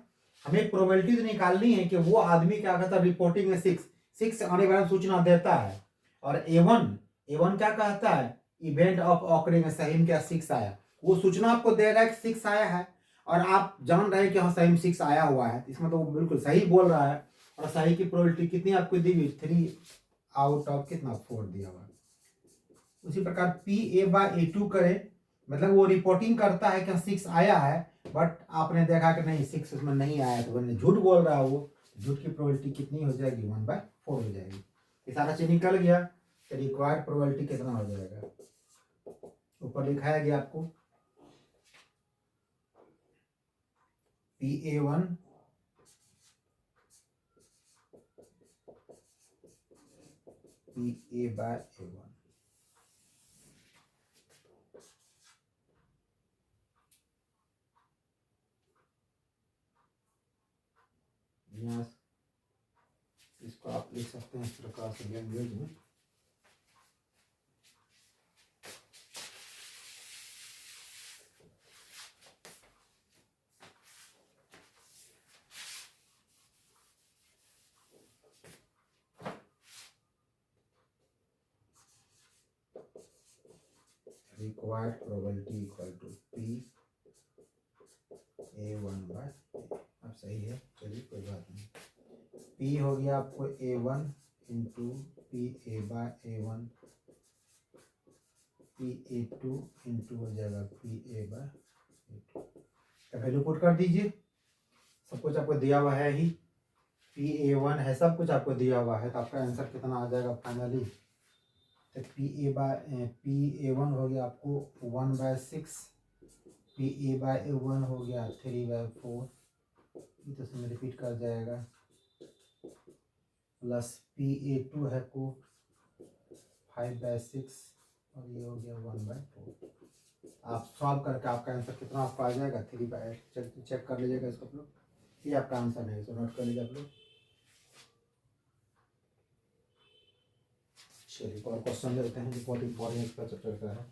हमें प्रोबेबिलिटी निकालनी है कि वो आदमी क्या करता है, रिपोर्टिंग में 6 आने के बाद सूचना देता है। और A1 क्या कहता है, इवेंट ऑफ ऑकरिंग, सही में क्या 6 आया, वो सूचना आपको दे रहा है कि 6 आया है और आप जान रहे हैं कि हाँ सही में 6 आया हुआ है, इसमें तो वो बिल्कुल सही बोल रहा है। और सही की प्रोबेबिलिटी कितनी आपको दी हुई, 3 आउट ऑफ कितना 4 दिया हुआ है। उसी प्रकार PA/A2 करें, मतलब वो रिपोर्टिंग करता है कि 6 आया है, बट आपने देखा कि नहीं 6 उसमें नहीं आया, तो मैंने झूठ बोल रहा है, वो झूठ की प्रोबेबिलिटी कितनी हो जाएगी, 1/4 हो जाएगी। ये सारा चीज निकल गया, तो रिक्वायर्ड प्रोबेबिलिटी कितना हो जाएगा, ऊपर लिखाया गया आपको PA1 PA/A1। यहाँ इसको आप लिख सकते हैं इस प्रकार से लैंग्वेज में, required probability equal to PA1/, अब सही है, चलिए कोई बात नहीं। P हो गया आपको A1 into PA/A1, PA2 into हो जाएगा PA/A2। वैल्यू पुट कर दीजिए, सब कुछ आपको दिया हुआ है ही, PA1 है, सब कुछ आपको दिया हुआ है, तो आपका आंसर कितना आ जाएगा फाइनली, तो PA1 हो गया आपको 1/6, PA/A1 हो गया 3/4, ये तो इसमें रिपीट कर जाएगा, प्लस PA2 है को 5/6 और ये हो गया 1/4। आप सॉल्व करके आपका आंसर कितना आपको आ जाएगा, 3/8। चेक कर लीजिएगा इसको आप लोग, ये आपका आंसर है, इसको नोट कर लीजिए आप लोग। चलिए और क्वेश्चन लेते हैं जो बहुत इंपॉर्टेंट इसका चैप्टर का है।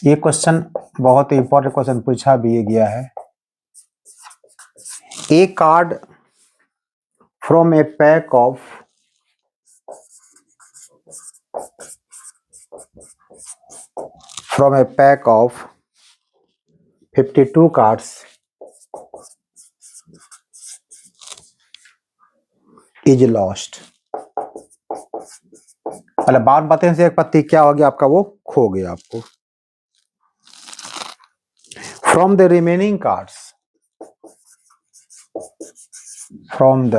ये क्वेश्चन बहुत इंपॉर्टेंट क्वेश्चन पूछा भी गया है। A card from a pack of from a pack of 52 cards is lost। मतलब बार बताने से एक पत्ती क्या हो गया आपका, वो खो गया आपको। From the remaining cards, from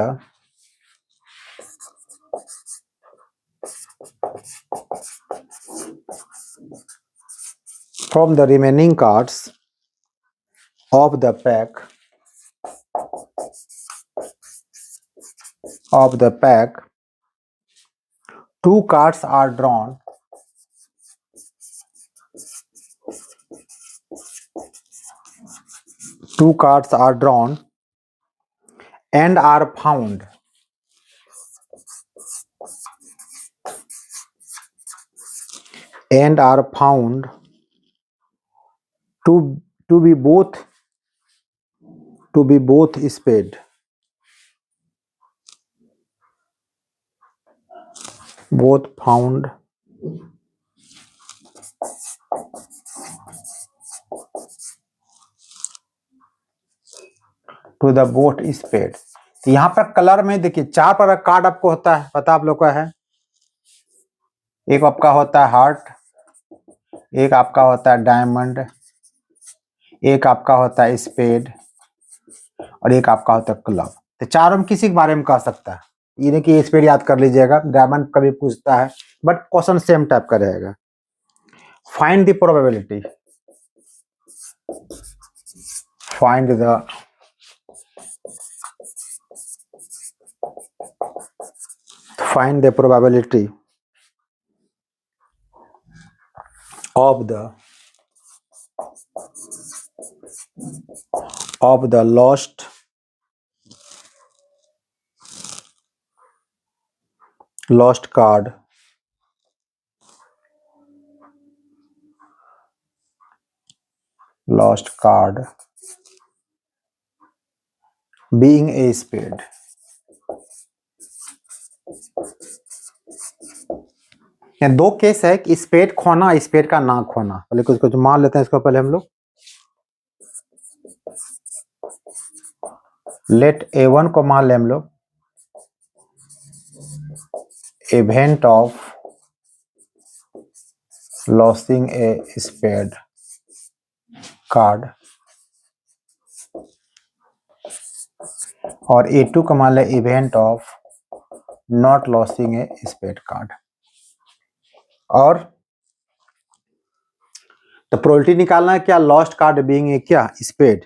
the remaining cards of the pack two cards are drawn and are found to be both spade, both found to the boat is paid. तो यहाँ पर कलर में देखिए 4 प्रकार का कार्ड आपको होता है, पता आप लोग का है। एक आपका होता है हार्ट, एक आपका होता है डायमंड, एक आपका होता है स्पेड, और एक आपका होता है क्लब। तो चारों में किसी के बारे में कह सकता है। ये नहीं कि स्पेड याद कर लीजिएगा, डायमंड कभी पूछता है, बट क्वेश्चन सेम टाइप का रहेगा। Find the probability, find the probability of the lost card being a spade। ये दो केस है कि स्पेड खोना, स्पेड का ना खोना। पहले कुछ कुछ मान लेते हैं इसको, पहले हम लोग लेट A1 को मान ले हम लोग event of losing a spade card, और A2 को मान ले event of not losing a spade card. और तो प्रोबेबिलिटी निकालना है क्या, लॉस्ट कार्ड बीइंग ए क्या स्पेड।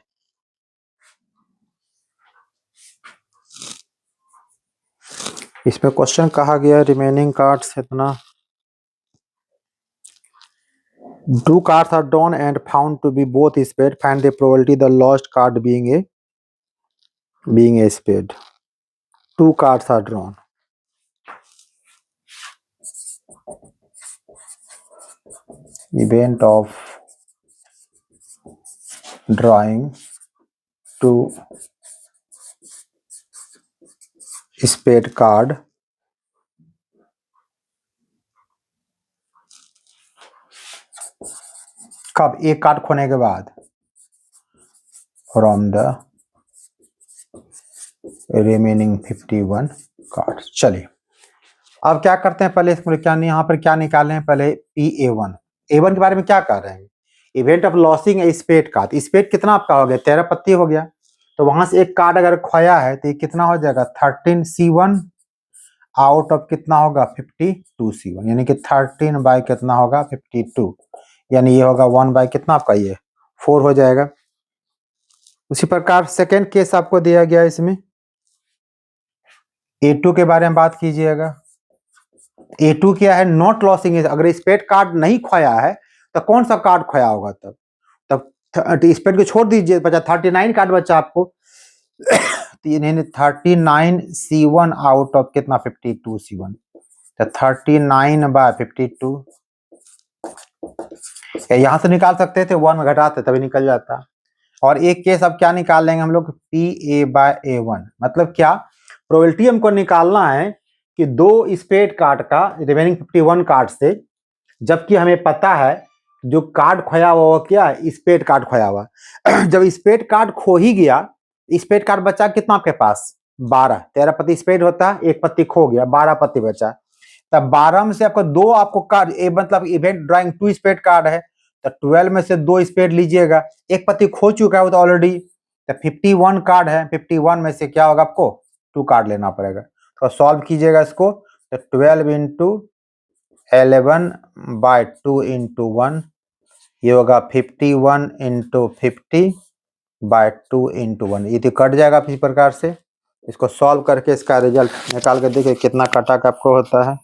इसमें क्वेश्चन कहा गया रिमेनिंग कार्ड्स इतना, two cards are drawn and found to be both spade, find the probability the lost card being a spade। Two cards are drawn, event of drawing two spade card कब, एक card खोने के बाद, from the remaining 51 card. चलिए अब क्या करते हैं, पहले इसमें क्या यहाँ पर क्या निकाले हैं, पहले A1 के बारे में क्या कह रहे हैं, event of losing a spade card. Spade कितना आपका हो गया, 13 पत्ती हो गया। तो वहां से एक कार्ड अगर खोया है तो ये कितना हो जाएगा 13C1 आउट ऑफ कितना होगा 52C1, यानी कि 13 बाय कितना होगा 52, यानी ये होगा 1 बाय कितना आपका ये 4 हो जाएगा। उसी प्रकार सेकेंड केस आपको दिया गया, इसमें A2 के बारे में बात कीजिएगा। A2 क्या है, नॉट लॉसिंग। अगर स्पेड कार्ड नहीं खोया है तो कौन सा कार्ड खोया होगा, तब स्पेड को छोड़ दीजिए, बचा 39 कार्ड बचा आपको। तो 39C1 आउट ऑफ कितना 52C1, तो 39 बाय 52, यहां से निकाल सकते थे, 1 घटाते तभी निकल जाता। और एक केस अब क्या निकाल लेंगे हम लोग, PA बाय A1, मतलब क्या, प्रोबेबिलिटी हमको निकालना है कि दो स्पेड कार्ड का रिमेनिंग 51 कार्ड से, जबकि हमें पता है जो कार्ड खोया हुआ वो क्या, स्पेड कार्ड खोया हुआ। जब स्पेड कार्ड खो ही गया, स्पेड कार्ड बचा कितना आपके पास 12, 13 पत्ती स्पेड होता है, एक पत्ती खो गया, 12 पत्ती बचा। तब 12 में से आपको दो आपको कार्ड, मतलब इवेंट ड्राइंग 2 स्पेड कार्ड है, तो 12 में से 2 स्पेड लीजिएगा, एक पत्ती खो चुका है वो तो ऑलरेडी। तो 51 कार्ड है, 51 में से क्या होगा आपको 2 कार्ड लेना पड़ेगा। तो सॉल्व कीजिएगा इसको, तो 12 इंटू 11 बाय 2 इंटू 1, ये होगा 51 इंटू 50 बाय 2 इंटू 1, ये तो कट जाएगा इसी प्रकार से। इसको सॉल्व करके इसका रिजल्ट निकाल के देखिए कितना कटा का आपको होता है।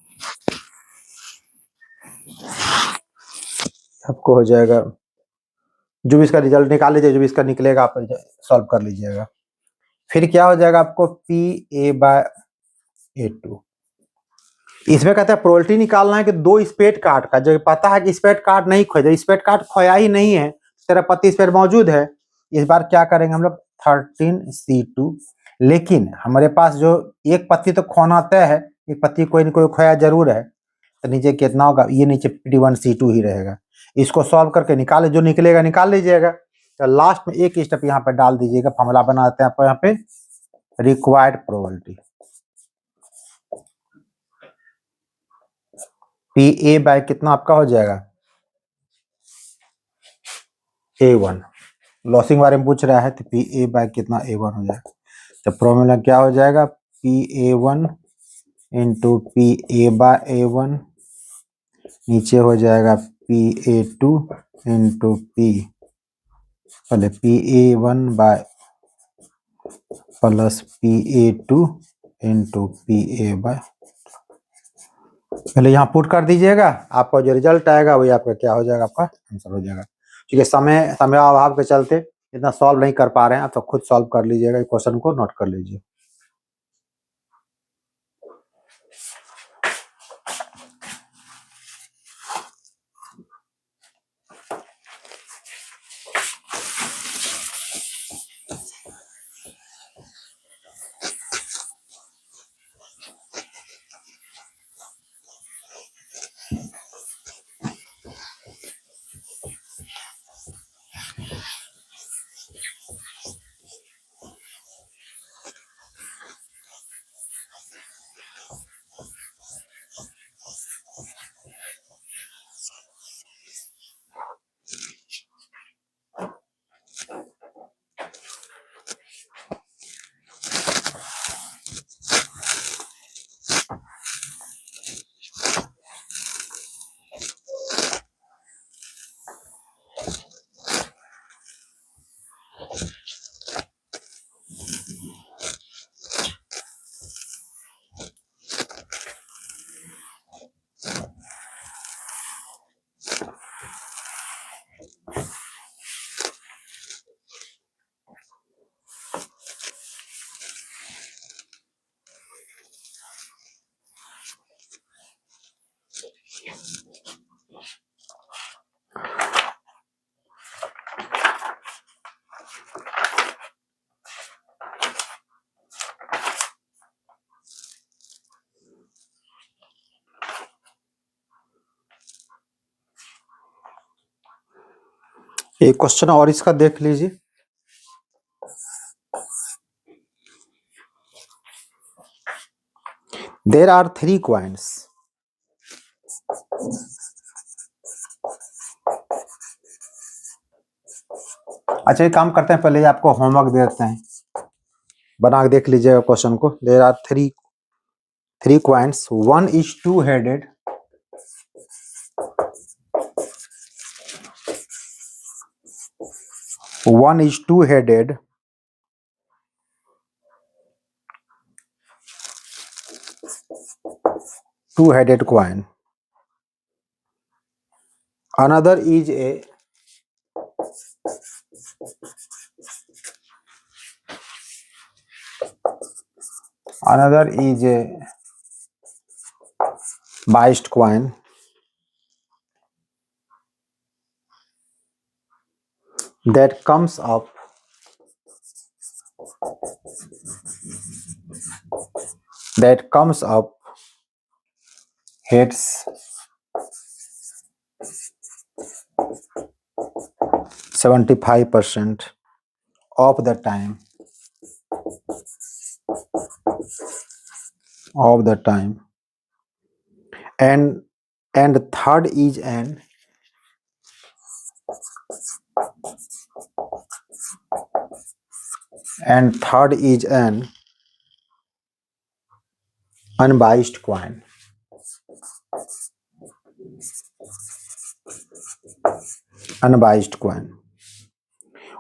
आपको हो जाएगा, जो भी इसका रिजल्ट निकाल लीजिए, जो भी इसका निकलेगा आप सॉल्व कर लीजिएगा। फिर क्या हो जाएगा आपको PA बाय A2। इसमें कहते हैं प्रोबेबिलिटी निकालना है कि दो स्पेड कार्ड का, जो पता है कि स्पेड कार्ड नहीं खोया, जो स्पेड कार्ड खोया ही नहीं है, तेरा पत्ती स्पेड मौजूद है। इस बार क्या करेंगे हम लोग 13C2, लेकिन हमारे पास जो एक पत्ती तो खोना तय है, एक पत्ती कोई न कोई खोया जरूर है। तो नीचे कितना होगा, ये नीचे P1C2 ही रहेगा। इसको सॉल्व करके निकाले, जो निकलेगा निकाल लीजिएगा। तो लास्ट में एक स्टेप यहाँ पे डाल दीजिएगा, फॉर्मूला बनाते हैं आप यहाँ पे रिक्वायर्ड प्रोबेबिलिटी। PA बाय कितना आपका हो जाएगा, A1। लॉसिंग बारे में पूछ रहा है तो PA बाय कितना A1 हो जाएगा। तो फॉर्मूला क्या हो जाएगा, PA1 into PA bye A1, नीचे हो जाएगा PA2 इंटू पहले PA1 by plus PA2 into PA by. पहले यहाँ पुट कर दीजिएगा, आपका जो रिजल्ट आएगा वही आपका क्या हो जाएगा, आपका आंसर हो जाएगा। ठीक है, समय अभाव के चलते इतना सॉल्व नहीं कर पा रहे हैं, आप तो खुद सॉल्व कर लीजिएगा, क्वेश्चन को नोट कर लीजिए। एक क्वेश्चन और इसका देख लीजिए। देयर आर 3 कॉइन्स, अच्छा एक काम करते हैं, पहले आपको होमवर्क दे देते हैं, बना के देख लीजिएगा क्वेश्चन को। There are three coins, one is two headed, one is two-headed, two-headed coin. Another is a biased coin that comes up heads 75% of the time, and third is an unbiased coin.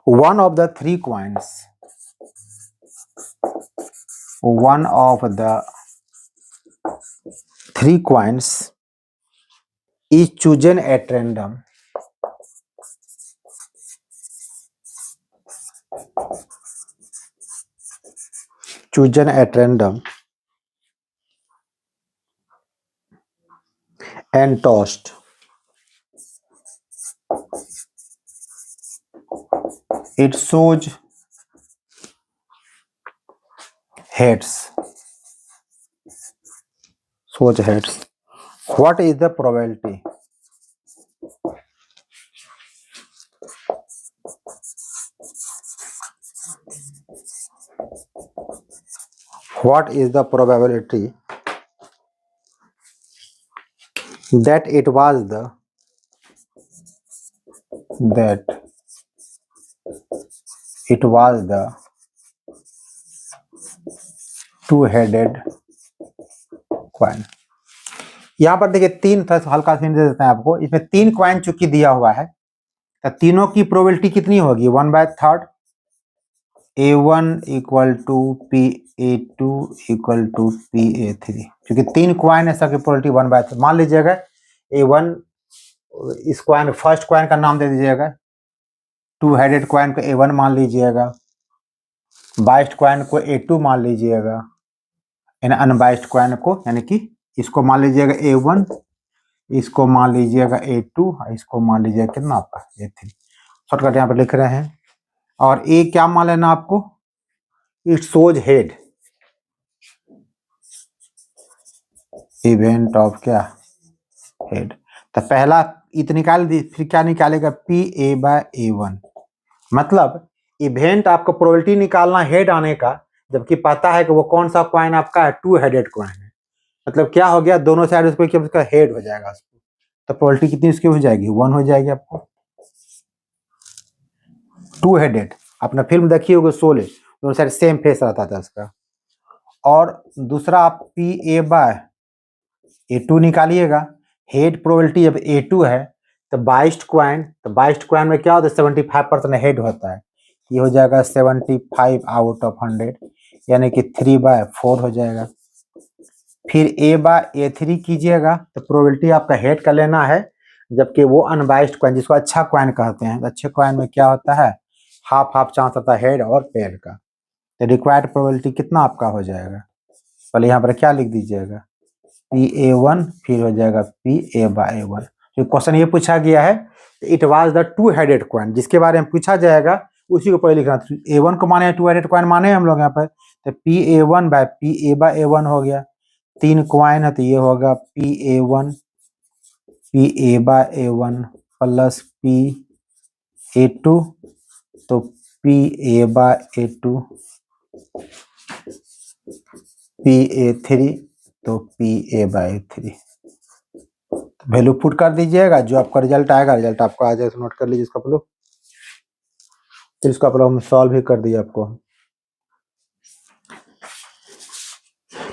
One of the three coins is chosen at random and tossed. It shows heads. What is the probability what is the probability that it was the two-headed coin। यहाँ पर देखिए तीन था, हल्का सा दे देते हैं आपको, इसमें तीन कॉइन चूंकि दिया हुआ है तो तीनों की प्रोबेबिलिटी कितनी होगी 1/3 A1 equal to PA2 equal to PA3। क्योंकि तीन क्वाइन है सबकी प्रोबेबिलिटी 1/3। मान लीजिएगा A1, इस क्वाइन फर्स्ट क्वाइन का नाम दे दीजिएगा, टू हेडेड क्वाइन को A1 मान लीजिएगा, बाइस्ड क्वाइन को A2 मान लीजिएगा, अनबाइस्ड क्वाइन को यानी कि इसको मान लीजिएगा A1, इसको मान लीजिएगा A2, इसको मान लीजिएगा कितना आपका A3। शॉर्टकट यहाँ पर लिख रहे हैं। और ए क्या मान लेना आपको, it shows head, event of क्या हेड। तो पहला इत निकाल दी, फिर क्या निकालेगा PA/A1। मतलब इवेंट आपको प्रोबेबिलिटी निकालना हेड आने का, जबकि पता है कि वो कौन सा क्वाइन आपका है, टू हेडेड क्वाइन है। मतलब क्या हो गया, दोनों साइड उसको क्या उसका हेड हो जाएगा उसको, तो प्रोबेबिलिटी कितनी उसकी हो जाएगी 1 हो जाएगी आपको। टू हेडेड अपना फिल्म देखी होगी शोले, दोनों साइड सेम फेस रहता था उसका। और दूसरा आप PA/A2 निकालिएगा, हेड प्रोबेबिलिटी जब A2 है तो बाइस्ड क्वाइन में क्या होता है 75% हेड होता है, ये हो जाएगा 75 आउट ऑफ 100 यानी कि 3/4 हो जाएगा। फिर A/A3 कीजिएगा तो प्रोबेबिलिटी आपका हेड का लेना है, जबकि वो अनबाइस्ड क्वाइन जिसको अच्छा क्वाइन कहते हैं, अच्छे क्वाइन में क्या होता है हाफ हाफ चांस होता है हेड और टेल का। तो रिक्वायर्ड प्रोबेबिलिटी कितना आपका हो जाएगा, पहले यहाँ पर क्या लिख दीजिएगा PA1 फिर हो जाएगा PA/A1। तो क्वेश्चन ये पूछा गया है it was the two headed coin, जिसके बारे में पूछा जाएगा उसी को पहले लिखना। A1 को माने टू हेडेड क्वाइन माने हम लोग यहाँ पर, तो PA1/PA/A1 हो गया। तीन क्वाइन है तो ये होगा PA1 प्लस PA2 तो PA/A2, PA3 तो PA/A3। वैल्यू पुट कर दीजिएगा, जो आपका रिजल्ट आएगा, रिजल्ट आपको आ जाएगा, नोट कर लीजिए इसको आप लोग। फिर इसको आप लोग हम सॉल्व भी कर दिए आपको।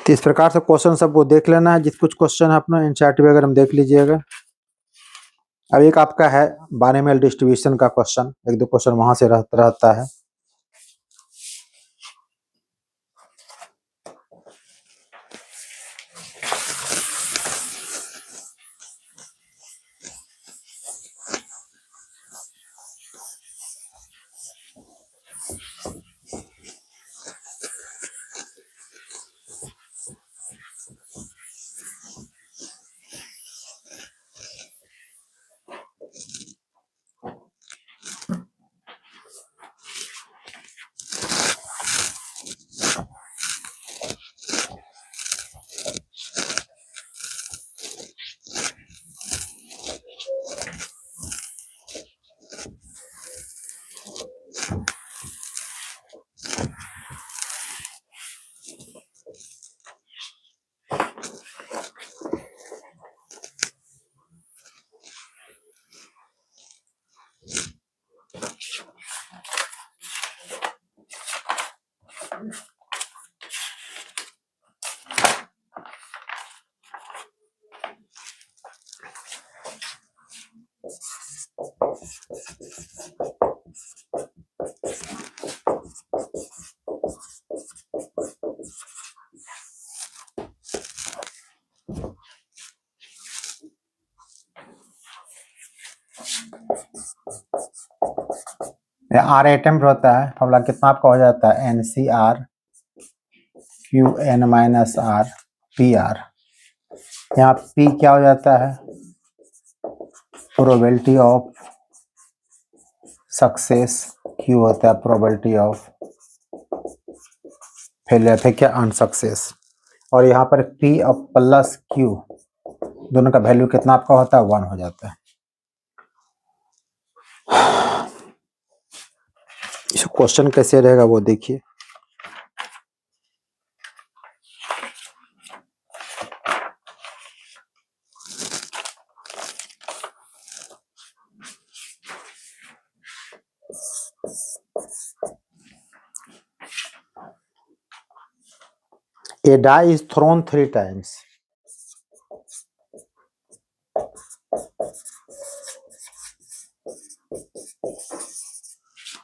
तो इस प्रकार से क्वेश्चन सबको देख लेना है, जिस कुछ क्वेश्चन है अपना एनसीईआरटी वगैरह में देख लीजिएगा। अब एक आपका है बायनोमियल डिस्ट्रीब्यूशन का क्वेश्चन, एक दो क्वेश्चन वहां से रहता है। आर अटेम्प्ट होता है, फॉर्मूला कितना आपका हो जाता है NCR QN minus R PR। यहाँ P क्या हो जाता है प्रोबेबिलिटी ऑफ सक्सेस, Q होता है प्रोबेबिलिटी ऑफ फेलियर, फिर क्या अनसक्सेस। और यहाँ पर P और प्लस Q दोनों का वैल्यू कितना आपका होता है 1 हो जाता है। इस क्वेश्चन कैसे रहेगा वो देखिए। A die is thrown 3 times.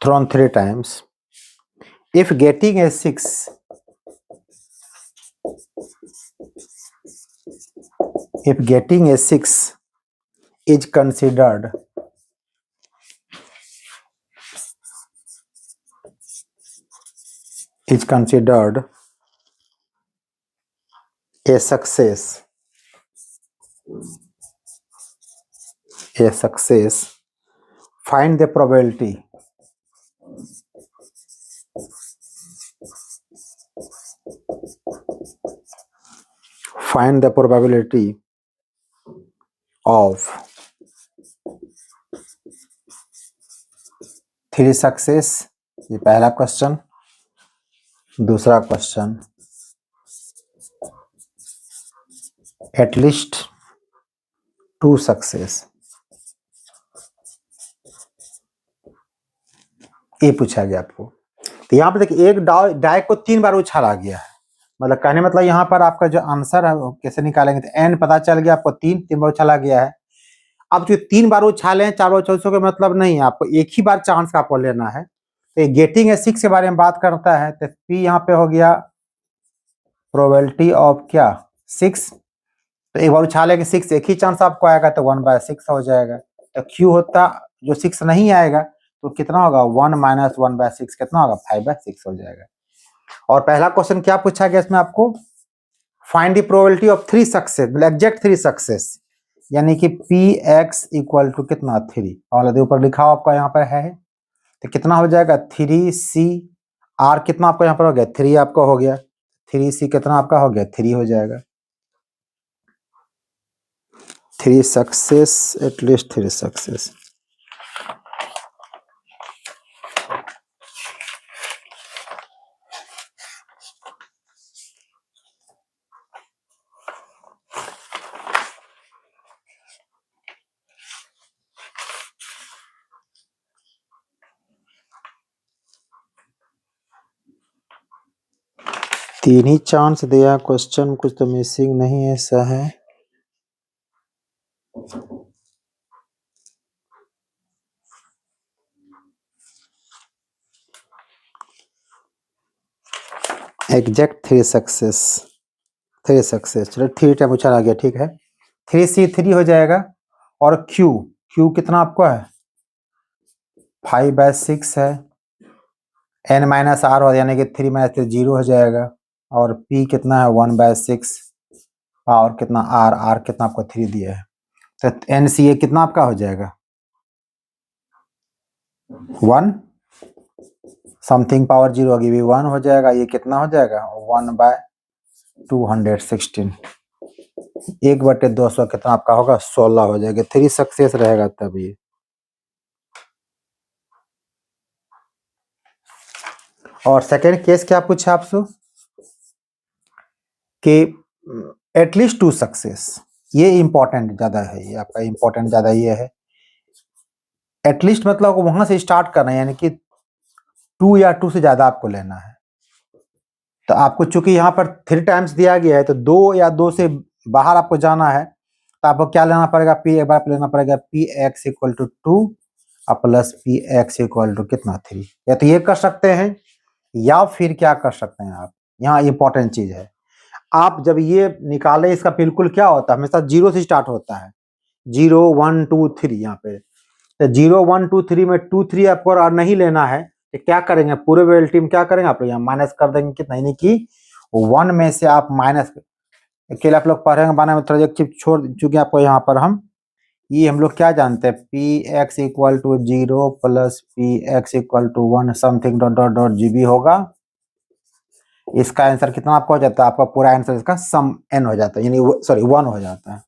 Thrown 3 times. If getting a 6, if getting a 6 is considered a success, find the probability of 3 success. ये पहला क्वेश्चन। दूसरा क्वेश्चन, एटलीस्ट 2 सक्सेस। ये पूछा गया आपको। तो यहाँ पर देखिए एक डाई को 3 बार उछाला गया है, मतलब कहने मतलब यहाँ पर आपका जो आंसर है वो कैसे निकालेंगे, तो एन पता चल गया आपको, 3 बार उछाला गया है। अब जो 3 बार उछाले 4 बार उछाले का मतलब नहीं है, आपको एक ही बार चांस का आपको लेना है। तो गेटिंग ए 6 के बारे में बात करता है, तो पी यहाँ पे हो गया प्रोबेबिलिटी ऑफ क्या 6। तो एक बार उछालेंगे 6, एक ही चांस आपको आएगा, तो 1/6 हो जाएगा। तो क्यू होता जो 6 नहीं आएगा तो कितना होगा 1 - 1/6 कितना होगा 5/6 हो जाएगा। और पहला क्वेश्चन क्या पूछा गया इसमें आपको, find the probability of 3 success, मतलब एग्जैक्ट 3 सक्सेस, यानी कि px इक्वल टू कितना 3, और ऊपर लिखा हुआ आपका यहाँ पर है, तो कितना हो जाएगा 3c r कितना आपका यहाँ पर हो गया 3 आपका हो गया, 3c कितना आपका हो गया 3 हो जाएगा। 3 सक्सेस, एटलीस्ट 3 सक्सेस। तीन ही चांस दिया, क्वेश्चन कुछ तो मिसिंग नहीं है, ऐसा है। एग्जैक्ट 3 सक्सेस, चलो 3 टाइम उछाल आ गया, ठीक है। 3c 3 हो जाएगा, और q कितना आपको है 5/6 है, n - r हो यानी कि 3 - 3 0 हो जाएगा, और p कितना है 1/6, और कितना r कितना आपको 3 दिया है, तो NCA कितना आपका हो जाएगा 1 समथिंग पावर 0 होगी भी 1 हो जाएगा, ये कितना हो जाएगा 1/216, 1/200 कितना आपका होगा 16 हो जाएगा। 3 सक्सेस रहेगा तब ये। और सेकेंड केस क्या पूछा आपसे कि एटलीस्ट 2 सक्सेस, ये इंपॉर्टेंट ज्यादा है, ये आपका इंपॉर्टेंट ज्यादा ये है। एटलीस्ट मतलब वहां से स्टार्ट करना है, यानी कि 2 या 2 से ज्यादा आपको लेना है। तो आपको चूंकि यहाँ पर 3 टाइम्स दिया गया है, तो 2 या 2 से बाहर आपको जाना है, तो आपको क्या लेना पड़ेगा एक बार लेना पड़ेगा px equal to 2 plus px equal to कितना 3। या तो ये कर सकते हैं, या फिर क्या कर सकते हैं आप, यहाँ इंपॉर्टेंट चीज है, आप जब ये निकाले इसका बिल्कुल क्या होता है, हमेशा 0 से स्टार्ट होता है, 0 1 2 3 यहाँ पे। तो 0 1 2 3 में 2 3 आपको नहीं लेना है, तो क्या करेंगे पूरे प्रोबेबिलिटी में क्या करेंगे आप लोग यहाँ माइनस कर देंगे कितना, यानी कि 1 में से आप माइनस, अकेले आप लोग पढ़ेंगे बाना में थोड़ा एक चीज छोड़ चुके आपको, यहाँ पर हम लोग क्या जानते हैं px equal to 0 plus px equal to 1 something dot dot dot GB होगा। इसका आंसर कितना आपका हो जाता है, आपका पूरा आंसर इसका सम n हो जाता है, यानी सॉरी 1 हो जाता है।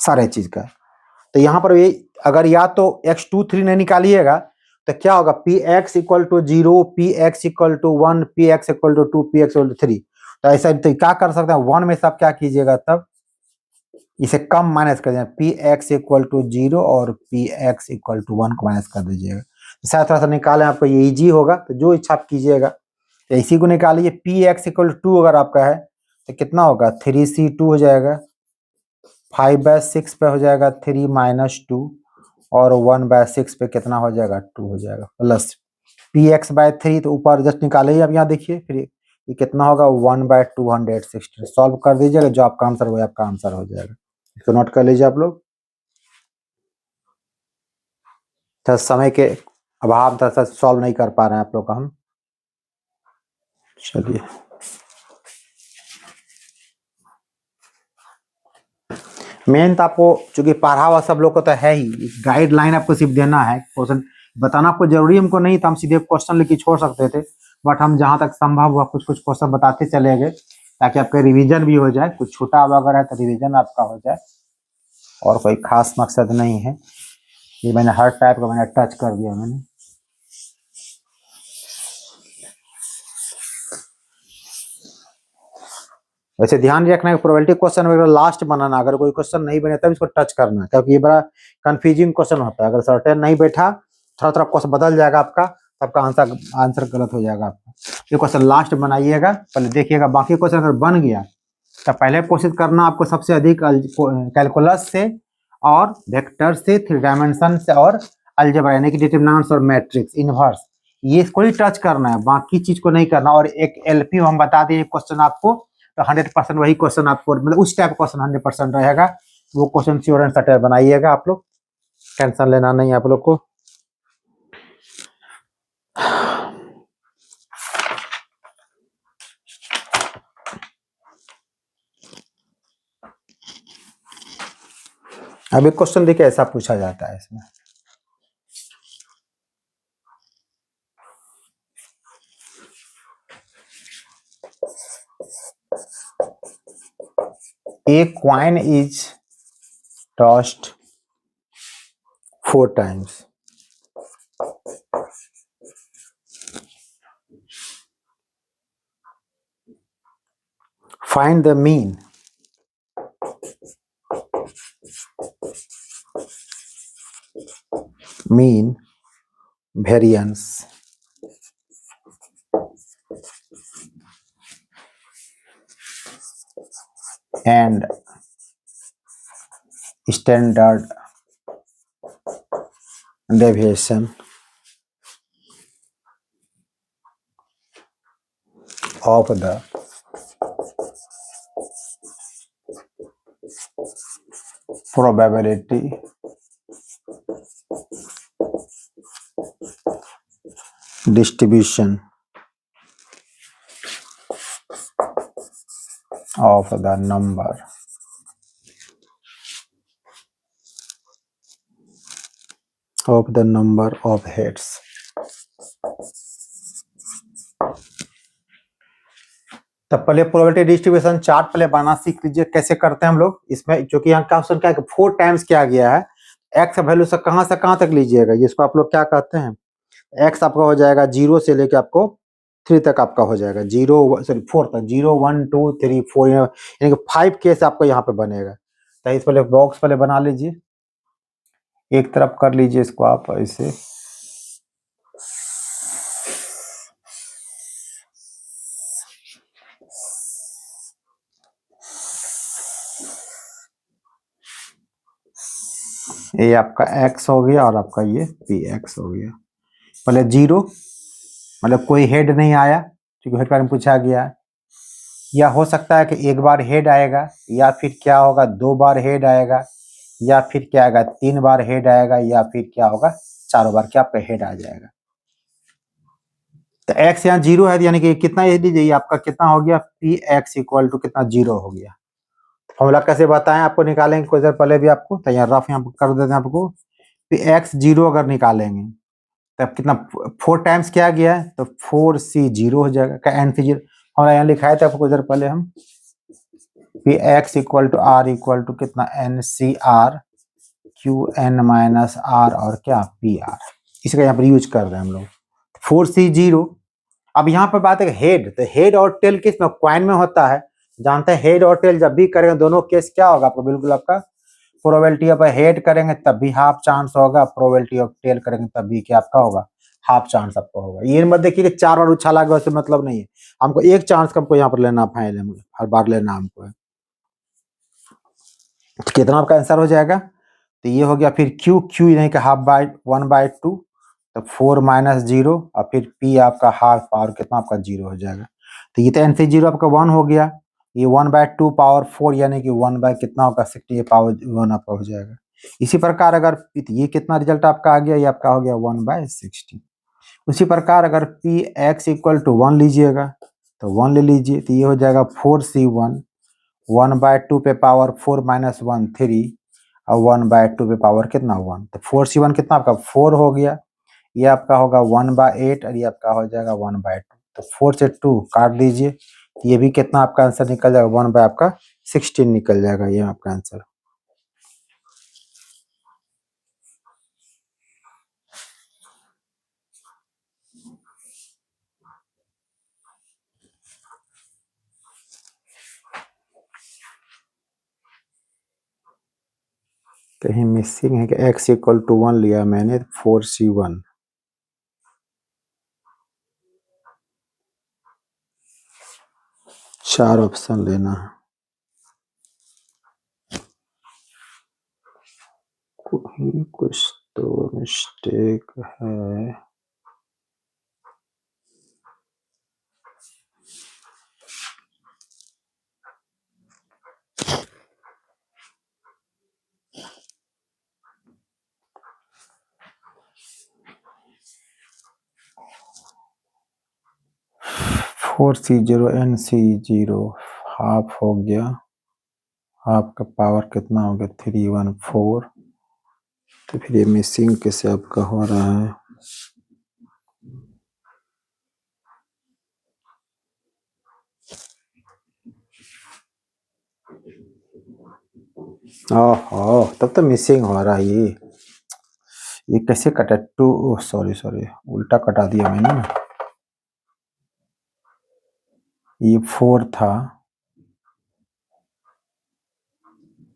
सारे चीज का। तो यहाँ पर ये अगर या तो x23 नहीं निकालिएगा तो क्या होगा, P X equal to 0, P X equal to 1, P X equal to 2, P X equal to 3। तो ऐसा तो क्या कर सकते हैं, 1 में से आप क्या कीजिएगा, तब इसे कम माइनस कर दीजिए, पी एक्स इक्वल टू 0 और पी एक्स इक्वल टू 1 को माइनस कर दीजिएगा। तो शायद थोड़ा सा निकालें, आपको ये ईजी होगा, तो जो इच्छा आप कीजिएगा। तो इसी को निकालिए, पी एक्स इक्वल टू 2 अगर आपका है तो कितना होगा, 3c2 हो जाएगा, 5/6 पे हो जाएगा 3 माइनस 2, और 1/6 पे कितना हो जाएगा, 2 हो जाएगा, प्लस पी एक्स बाय 3, तो ऊपर जस्ट निकाले ही आप, यहाँ देखिए फिर ये कितना होगा, 1/216। सॉल्व कर दीजिएगा, जो आपका आंसर वो आपका आंसर हो जाएगा। इसको नोट कर लीजिए आप लोग। तो समय के अभाव तरह सॉल्व नहीं कर पा रहे हैं आप लोग का हम। चलिए मेन तो आपको चूंकि पढ़ा हुआ सब लोग को तो है ही, गाइडलाइन आपको सिर्फ देना है, क्वेश्चन बताना आपको जरूरी हमको नहीं था, हम सीधे क्वेश्चन लिख के छोड़ सकते थे, बट हम जहां तक संभव हुआ कुछ कुछ क्वेश्चन बताते चले गए ताकि आपका रिवीजन भी हो जाए, कुछ छोटा अगर है तो रिवीजन आपका हो जाए, और कोई खास मकसद नहीं है। ये मैंने हर टाइप का मैंने टच कर दिया मैंने। वैसे ध्यान रखना है प्रोबेबिलिटी क्वेश्चन वगैरह लास्ट बनाना, अगर कोई क्वेश्चन नहीं बने तब इसको टच करना, क्योंकि ये बड़ा कंफ्यूजिंग क्वेश्चन होता है, अगर सर्टेन नहीं बैठा थोड़ा थोड़ा क्वेश्चन बदल जाएगा आपका, तो आपका आंसर गलत हो जाएगा आपका। ये क्वेश्चन लास्ट बनाइएगा, पहले देखिएगा, बाकी क्वेश्चन अगर बन गया तो पहले कोशिश करना आपको सबसे अधिक कैलकुलस से और वेक्टर से, 3 डायमेंशन से, और अलजेब्रा यानी कि डिटरमिनेंट्स और मैट्रिक्स इनवर्स, ये इसको ही टच करना है, बाकी चीज को नहीं करना। और एक एलपी हम बता दें क्वेश्चन आपको, तो 100% वही क्वेश्चन आपको, मतलब उस टाइप क्वेश्चन 100% रहेगा, वो क्वेश्चन श्योर एंड सर्टेन बनाइएगा आप लोग, टेंशन लेना नहीं आप लोग को। अब एक क्वेश्चन देखिए ऐसा पूछा जाता है इसमें, a coin is tossed 4 times. Find the mean variance and standard deviation of the probability distribution of the number of heads। तो पहले प्रोबेबिलिटी डिस्ट्रीब्यूशन चार्ट पहले बनाना सीख लीजिए, कैसे करते हैं हम लोग इसमें, क्योंकि यहाँ का ऑप्शन क्या है, 4 टाइम्स किया गया है, एक्स वैल्यू से कहाँ तक लीजिएगा, जिसको आप लोग क्या कहते हैं, एक्स आपका हो जाएगा 0 से लेके आपको 3 तक आपका हो जाएगा, 4 तक, 0 1 2 3 4, यानी कि 5 केस आपको यहाँ पे बनेगा। तो इस पहले बॉक्स पहले बना लीजिए, एक तरफ कर लीजिए इसको आप ऐसे, ये आपका x हो गया और आपका ये px हो गया। पहले 0 मतलब कोई हेड नहीं आया, क्योंकि हेड बारे में पूछा गया है, या हो सकता है कि एक बार हेड आएगा, या फिर क्या होगा 2 बार हेड आएगा, या फिर क्या आएगा 3 बार हेड आएगा, या फिर क्या होगा 4 बार क्या आपका हेड आ जाएगा। तो x यहाँ 0 है, यानी कि कितना ये लीजिए, आपका कितना हो गया, px इक्वल टू कितना 0 हो गया। फॉर्मूला कैसे बताएं आपको, निकालेंगे कुछ देर पहले भी आपको, तो यहाँ रफ यहाँ कर देते हैं आपको, x 0 अगर निकालेंगे तब कितना 4 टाइम्स क्या गया है, तो 4c 0 हो जाएगा, का n से 0 हमारा यहाँ लिखा है था आपको कुछ देर पहले हम, P X equal to R equal to कितना N C R Q N minus R और क्या पी आर, इसका यहाँ पर यूज कर रहे हैं हम लोग। 4C0। अब यहाँ पर बात है हेड, तो हेड और टेल किस में क्वाइन में होता है, जानते हैं हेड और टेल जब भी करेंगे दोनों केस क्या होगा आपको, बिल्कुल आपका प्रोबेबिलिटी ऑफ हेड करेंगे तब भी हाफ चांस होगा, प्रोबेबिलिटी ऑफ टेल करेंगे तब भी क्या आपका होगा, हाफ चांस आपका होगा। ये मत देखिए कि 4 बार उछाला गया उससे मतलब नहीं है, हमको एक चांस हमको यहाँ पर लेना है, हर बार लेना हमको है। तो कितना आपका आंसर हो जाएगा, तो ये हो गया फिर क्यू, क्यू नहीं का हाफ बाय 1/2, तो 4 माइनस 0 और फिर पी आपका हाफ पावर कितना आपका 0 हो जाएगा। तो ये तो एन सी 0 आपका 1 हो गया, ये 1/2 पावर 4 यानी कि 1 बाय कितना होगा 60 पावर 1 आपका हो जाएगा। इसी प्रकार अगर ये कितना रिजल्ट आपका आ गया, ये आपका हो गया 1/60। उसी प्रकार अगर पी एक्स इक्वल टू 1 लीजिएगा तो 1 ले लीजिए, तो ये हो जाएगा 4C1, 1/2 पे पावर 4 माइनस 1 3 और 1/2 पे पावर कितना 1, तो 4C1 कितना आपका 4 हो गया, ये आपका होगा 1/8 और ये आपका हो जाएगा 1/2। तो 4 से 2 काट दीजिए, ये भी कितना आपका आंसर निकल जाएगा 1 बाय आपका 16 निकल जाएगा, ये आपका आंसर। कहीं मिसिंग है कि x इक्वल टू 1 लिया मैंने 4C1, चार ऑप्शन लेना है, कुछ तो मिस्टेक है। Four C zero N C zero half हो गया, हाफ का पावर कितना हो गया 314, तो फिर ये मिसिंग कैसे आपका हो रहा है, ओहो तब तो मिसिंग हो रहा है ये कैसे कटा 2, सॉरी सॉरी उल्टा कटा दिया मैंने ना, ये 4 था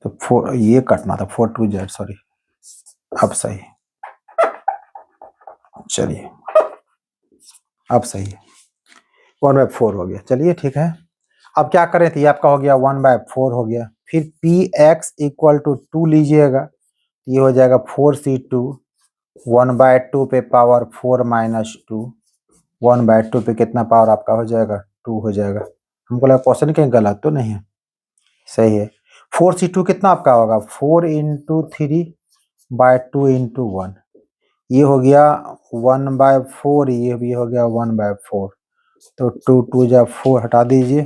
तो 4 ये कटना था 4 2 Z, सॉरी अब सही, चलिए अब सही है 1/4 हो गया, चलिए ठीक है। अब क्या करें, तो ये आपका हो गया 1/4 हो गया, फिर पी एक्स इक्वल टू 2 लीजिएगा, ये हो जाएगा 4C2, 1/2 पे पावर 4 माइनस 2, 1/2 पे कितना पावर आपका हो जाएगा 2 हो जाएगा। हमको लगा क्वेश्चन कहीं गलत तो नहीं है, सही है। 4C2 कितना आपका होगा 4 इंटू 3/2 इंटू 1, ये हो गया 1/4, ये भी हो गया 1/4, तो 2 2 जा 4 हटा दीजिए,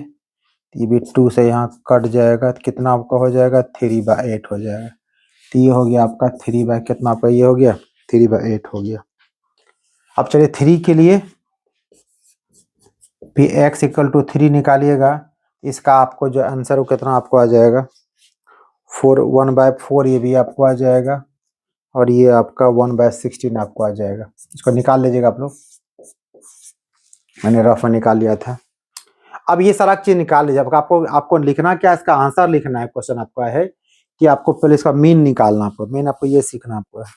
ये भी 2 से यहाँ कट जाएगा, तो कितना आपका हो जाएगा 3/8 हो जाएगा। तो ये हो गया आपका 3 बाय कितना आपका ये हो गया 3/8 हो गया। अब चलिए 3 के लिए पी एक्स इक्वल टू 3 निकालिएगा, इसका आपको जो आंसर वो कितना आपको आ जाएगा 1/4, ये भी आपको आ जाएगा और ये आपका 1/16 आपको आ जाएगा। इसको निकाल लीजिएगा आप लोग, मैंने रफ में निकाल लिया था। अब ये सारा चीज निकाल लीजिए, अब आपको आपको लिखना क्या, इसका आंसर लिखना है। क्वेश्चन आपका है कि आपको पहले इसका मीन निकालना, आपको मीन आपको ये सीखना आपको है।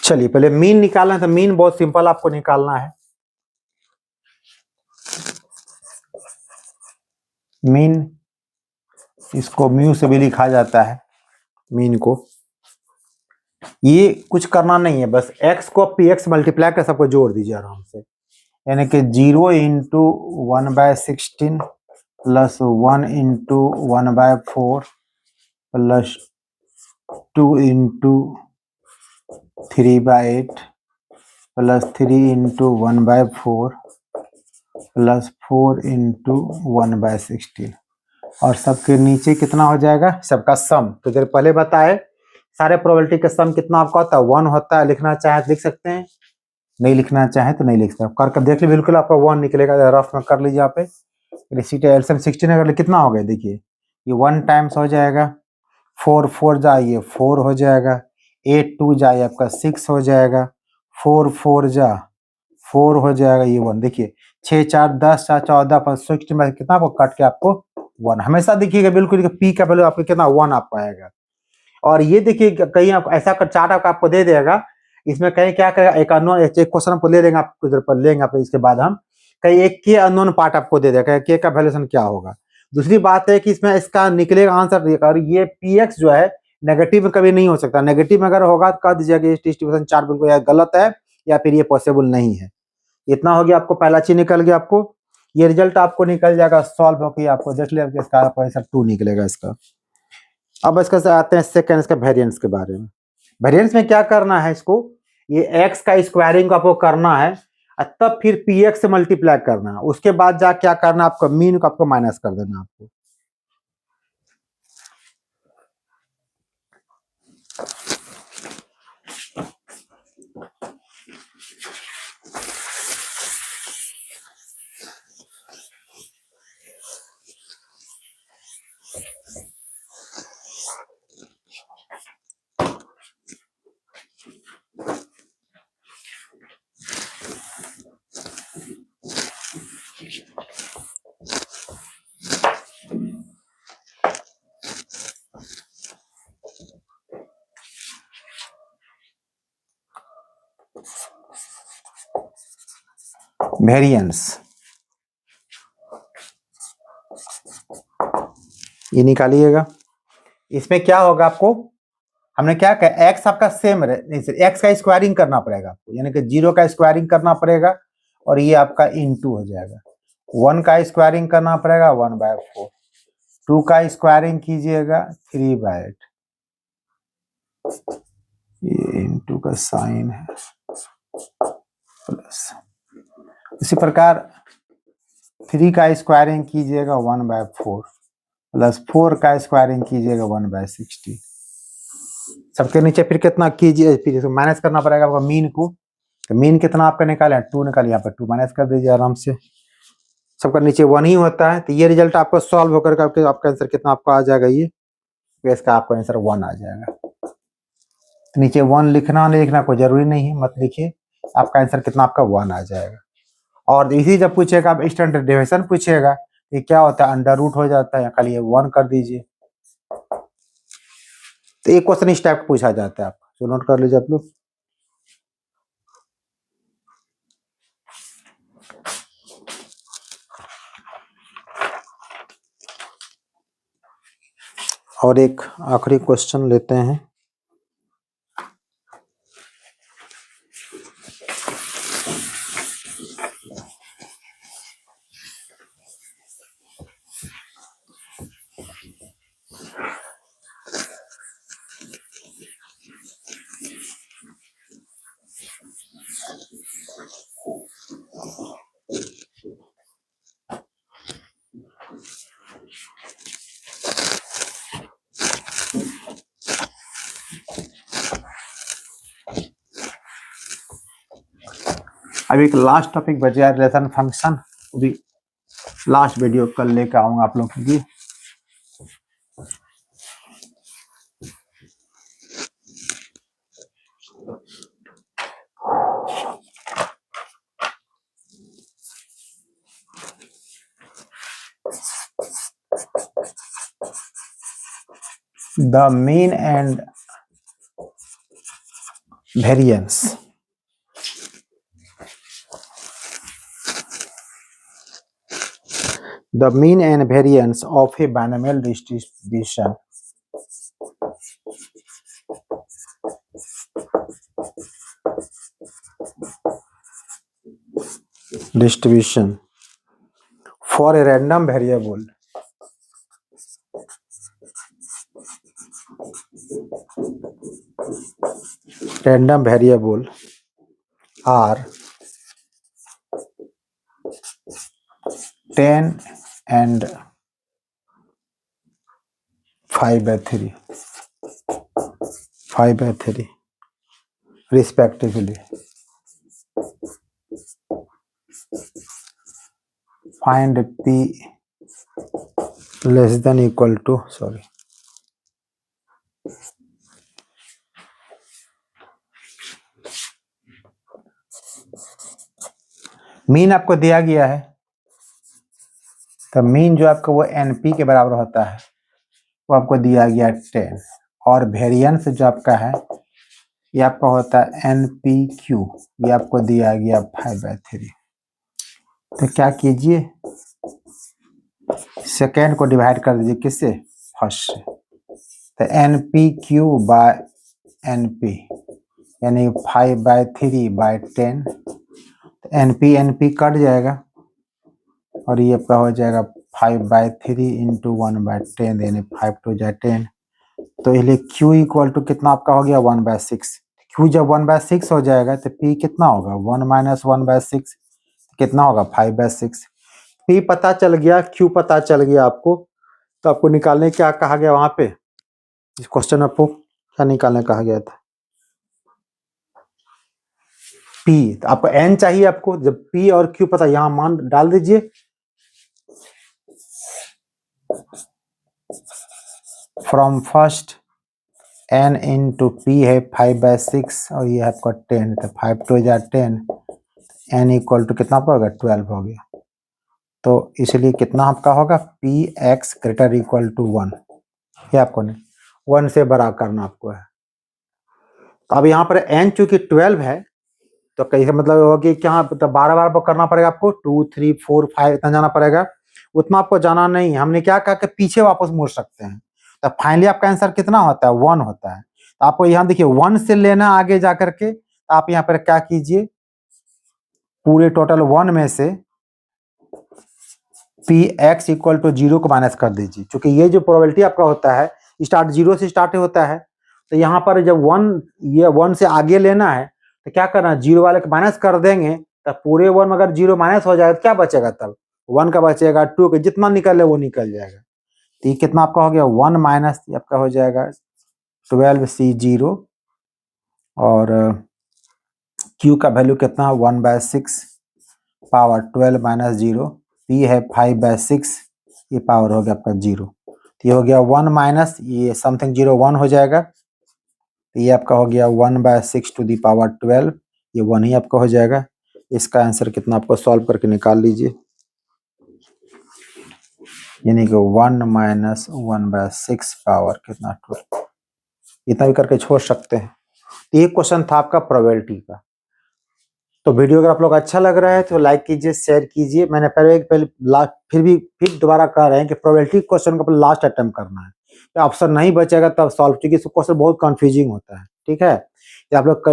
चलिए पहले मीन निकालना है, तो मीन बहुत सिंपल आपको निकालना है। मीन इसको म्यू से भी लिखा जाता है मीन को, ये कुछ करना नहीं है, बस x को पी एक्स मल्टीप्लाई कर सबको जोड़ दीजिए आराम से, यानी कि 0 into 1/16 plus 1 into 1/4 plus 2 into 3/8 plus 3 into 1/4 plus 4 into 1/16 और सबके नीचे कितना हो जाएगा, सबका सम। तो जब पहले बताए सारे प्रोबेबिलिटी का सम कितना आपका होता है, 1 होता है। लिखना चाहे तो लिख सकते हैं, नहीं लिखना चाहे तो नहीं लिख सकते। करके देख लीजिए, बिल्कुल आपका 1 निकलेगा, रफ में कर लीजिए आप। रिसीट एल्सियम 16 अगर कितना हो गया, देखिए ये 1 टाइम्स हो जाएगा, 4 4 जाइए 4 हो जाएगा, 8 2 जाइए आपका 6 हो जाएगा, 4 4 जा 4 हो जाएगा, ये 1। देखिए 6 4 10 4 14 16 में कितना आपको कट के आपको 1 हमेशा दिखिएगा, बिल्कुल पी का वैल्यू आपको कितना 1 आपको आएगा। और ये देखिए कहीं आप ऐसा चार्ट आपको दे देगा, इसमें कहीं क्या करेगा, एक अननोन एक क्वेश्चन आपको ले लेंगे, आपको इधर पर लेंगे आप, इसके बाद हम कहीं एक के अननोन पार्ट आपको दे देगा, के का वैल्यूएशन क्या होगा। दूसरी बात है कि इसमें इसका निकलेगा आंसर, और ये पी एक्स जो है नेगेटिव में कभी नहीं हो सकता। नेगेटिव में अगर होगा तो कह दीजिएगा ये डिस्ट्रीब्यूशन चार्ट बिल्कुल या गलत है या फिर ये पॉसिबल नहीं है। इतना हो गया, आपको पहला चीज निकल गया। आपको ये रिजल्ट आपको निकल जाएगा सॉल्व होकर, आपको देख लिया इसका आंसर 2 निकलेगा इसका। अब इसका से आते हैं सेकंड, इसका वेरिएंस के बारे में। वेरिएंस में क्या करना है, इसको ये x का स्क्वायरिंग आपको करना है, तब फिर पी एक्स से मल्टीप्लाई करना है। उसके बाद जा क्या करना है, आपको मीन को आपको माइनस कर देना आपको। वेरिएंस ये निकालिएगा। इसमें क्या होगा, आपको हमने क्या कहा, एक्स आपका सेम नहीं सर, एक्स का स्क्वायरिंग करना पड़ेगा आपको, यानी कि 0 का स्क्वायरिंग करना पड़ेगा और ये आपका इनटू हो जाएगा। 1 का स्क्वायरिंग करना पड़ेगा 1/4, 2 का स्क्वायरिंग कीजिएगा 3/8, ये इनटू का साइन है प्लस। इसी प्रकार 3 का स्क्वायरिंग कीजिएगा 1/4 प्लस 4 का स्क्वायरिंग कीजिएगा 1/16। सबके नीचे फिर कितना कीजिए, फिर माइनस करना पड़ेगा आपका मीन को। तो मीन कितना आपका निकाले, 2 निकालिए, यहाँ पर 2 माइनस कर दीजिए आराम से। सबका नीचे 1 ही होता है, तो ये रिजल्ट आपको सॉल्व होकर आपका आंसर कितना आपका आ जाएगा, ये इसका आपका आंसर 1 आ जाएगा। नीचे 1 लिखना नहीं लिखना कोई जरूरी नहीं है, मत लिखिए, आपका आंसर कितना आपका 1 आ जाएगा। और इसी जब पूछेगा आप स्टैंडर्ड डेविएशन पूछेगा, ये क्या होता है, अंडर रूट हो जाता है, खाली 1 कर दीजिए। तो एक क्वेश्चन इस टाइप का पूछा जाता है आपका, तो नोट कर लीजिए आप लोग। और एक आखिरी क्वेश्चन लेते हैं। अभी एक लास्ट टॉपिक बच गया, रिलेशन फंक्शन, भी लास्ट वीडियो कल लेकर आऊंगा आप लोग के लिए। The mean and variance the mean and variance of a binomial distribution distribution for a random variable are 10 and 5/3 respectively. Find p less than equal to mean आपको दिया गया है, तो मीन जो आपका वो एनपी के बराबर होता है वो आपको दिया गया 10 और वेरिएंस जो आपका है ये आपका होता है एनपीक्यू, ये आपको दिया गया 5/3। तो क्या कीजिए, सेकेंड को डिवाइड कर दीजिए किससे, फर्स्ट से। तो एनपीक्यू बाय एनपी यानी 5/3/10। एनपी कट जाएगा और ये आपका हो जाएगा 5/3 इंटू 1/10 यानी 5 2 जा 10। तो इसलिए Q इक्वल टू कितना आपका हो गया 1/6। Q जब 1/6 हो जाएगा तो P कितना होगा 1 - 1/6 कितना होगा 5/6। P पता चल गया, Q पता चल गया आपको, तो आपको निकालने क्या कहा गया वहां पे, इस क्वेश्चन में आपको क्या निकालने कहा गया था, P। तो आपको N चाहिए, आपको जब P और Q पता, यहां मान डाल दीजिए। From first N into P है 5/6 और ये आपका 10, तो 5 2 जा 10, N इक्वल टू कितना होगा 12 हो गया। तो इसलिए कितना आपका होगा Px ग्रेटर इक्वल टू 1, ये आपको नहीं 1 से बड़ा करना आपको है। तो अब यहाँ पर N चूंकि 12 है तो कहीं मतलब होगा कि क्या तो 12 करना पड़ेगा आपको, 2 3 4 5 इतना जाना पड़ेगा, उतना आपको जाना नहीं है। हमने क्या कहा कि पीछे वापस मुड़ सकते हैं। तो फाइनली आपका आंसर कितना होता है 1 होता है। तो आपको यहाँ देखिए 1 से लेना आगे जा करके, तो आप यहाँ पर क्या कीजिए, पूरे टोटल 1 में से Px इक्वल टू 0 को माइनस कर दीजिए, क्योंकि ये जो प्रोबेबिलिटी आपका होता है स्टार्ट 0 से स्टार्ट होता है। तो यहाँ पर जब 1 से आगे लेना है तो क्या करना है, 0 वाले को माइनस कर देंगे, तब पूरे 1 अगर 0 माइनस हो जाएगा तो क्या बचेगा, तब 1 का बचेगा, 2 का जितना निकले वो निकल जाएगा। तो ये कितना आपका हो गया 1 माइनस आपका हो जाएगा 12C0 और Q का वैल्यू कितना 1/6 पावर 12 माइनस 0, P है 5/6, ये पावर हो गया आपका 0। तो ये हो गया 1 माइनस ये समथिंग 0 1 हो जाएगा, तो ये आपका हो गया 1/6 टू दी पावर 12, ये 1 ही आपका हो जाएगा। इसका आंसर कितना आपको सॉल्व करके निकाल लीजिए, यानी कि 1 माइनस 1/6 पावर कितना 12, इतना भी करके छोड़ सकते हैं। तो ये क्वेश्चन था आपका प्रोबेबिलिटी का। तो वीडियो अगर आप लोग अच्छा लग रहा है तो लाइक कीजिए, शेयर कीजिए। मैंने फिर दोबारा कह रहे हैं कि प्रोबेबिलिटी क्वेश्चन का लास्ट अटेम्प्ट करना है, तो ऑप्शन नहीं बचेगा तब सॉल्व, क्योंकि क्वेश्चन बहुत कंफ्यूजिंग होता है। ठीक है, तो आप लोग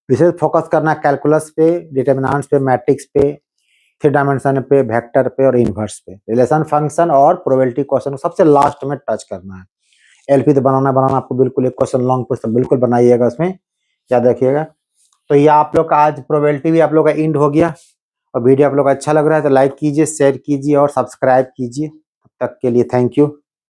विशेष फोकस करना है कैलकुलस पे, डिटर्मिनेंट्स पे, मैट्रिक्स पे, 3 डायमेंशन पे, वेक्टर पे और इनवर्स पे, रिलेशन फंक्शन और प्रोबेबिलिटी क्वेश्चन सबसे लास्ट में टच करना है। एलपी तो बनाना आपको बिल्कुल, एक क्वेश्चन लॉन्ग क्वेश्चन बिल्कुल बनाइएगा, उसमें याद रखिएगा। तो ये आप लोग का आज प्रोबेबिलिटी भी आप लोग का एंड हो गया। और वीडियो आप लोग का अच्छा लग रहा है तो लाइक कीजिए, शेयर कीजिए और सब्सक्राइब कीजिए। तब तक के लिए थैंक यू।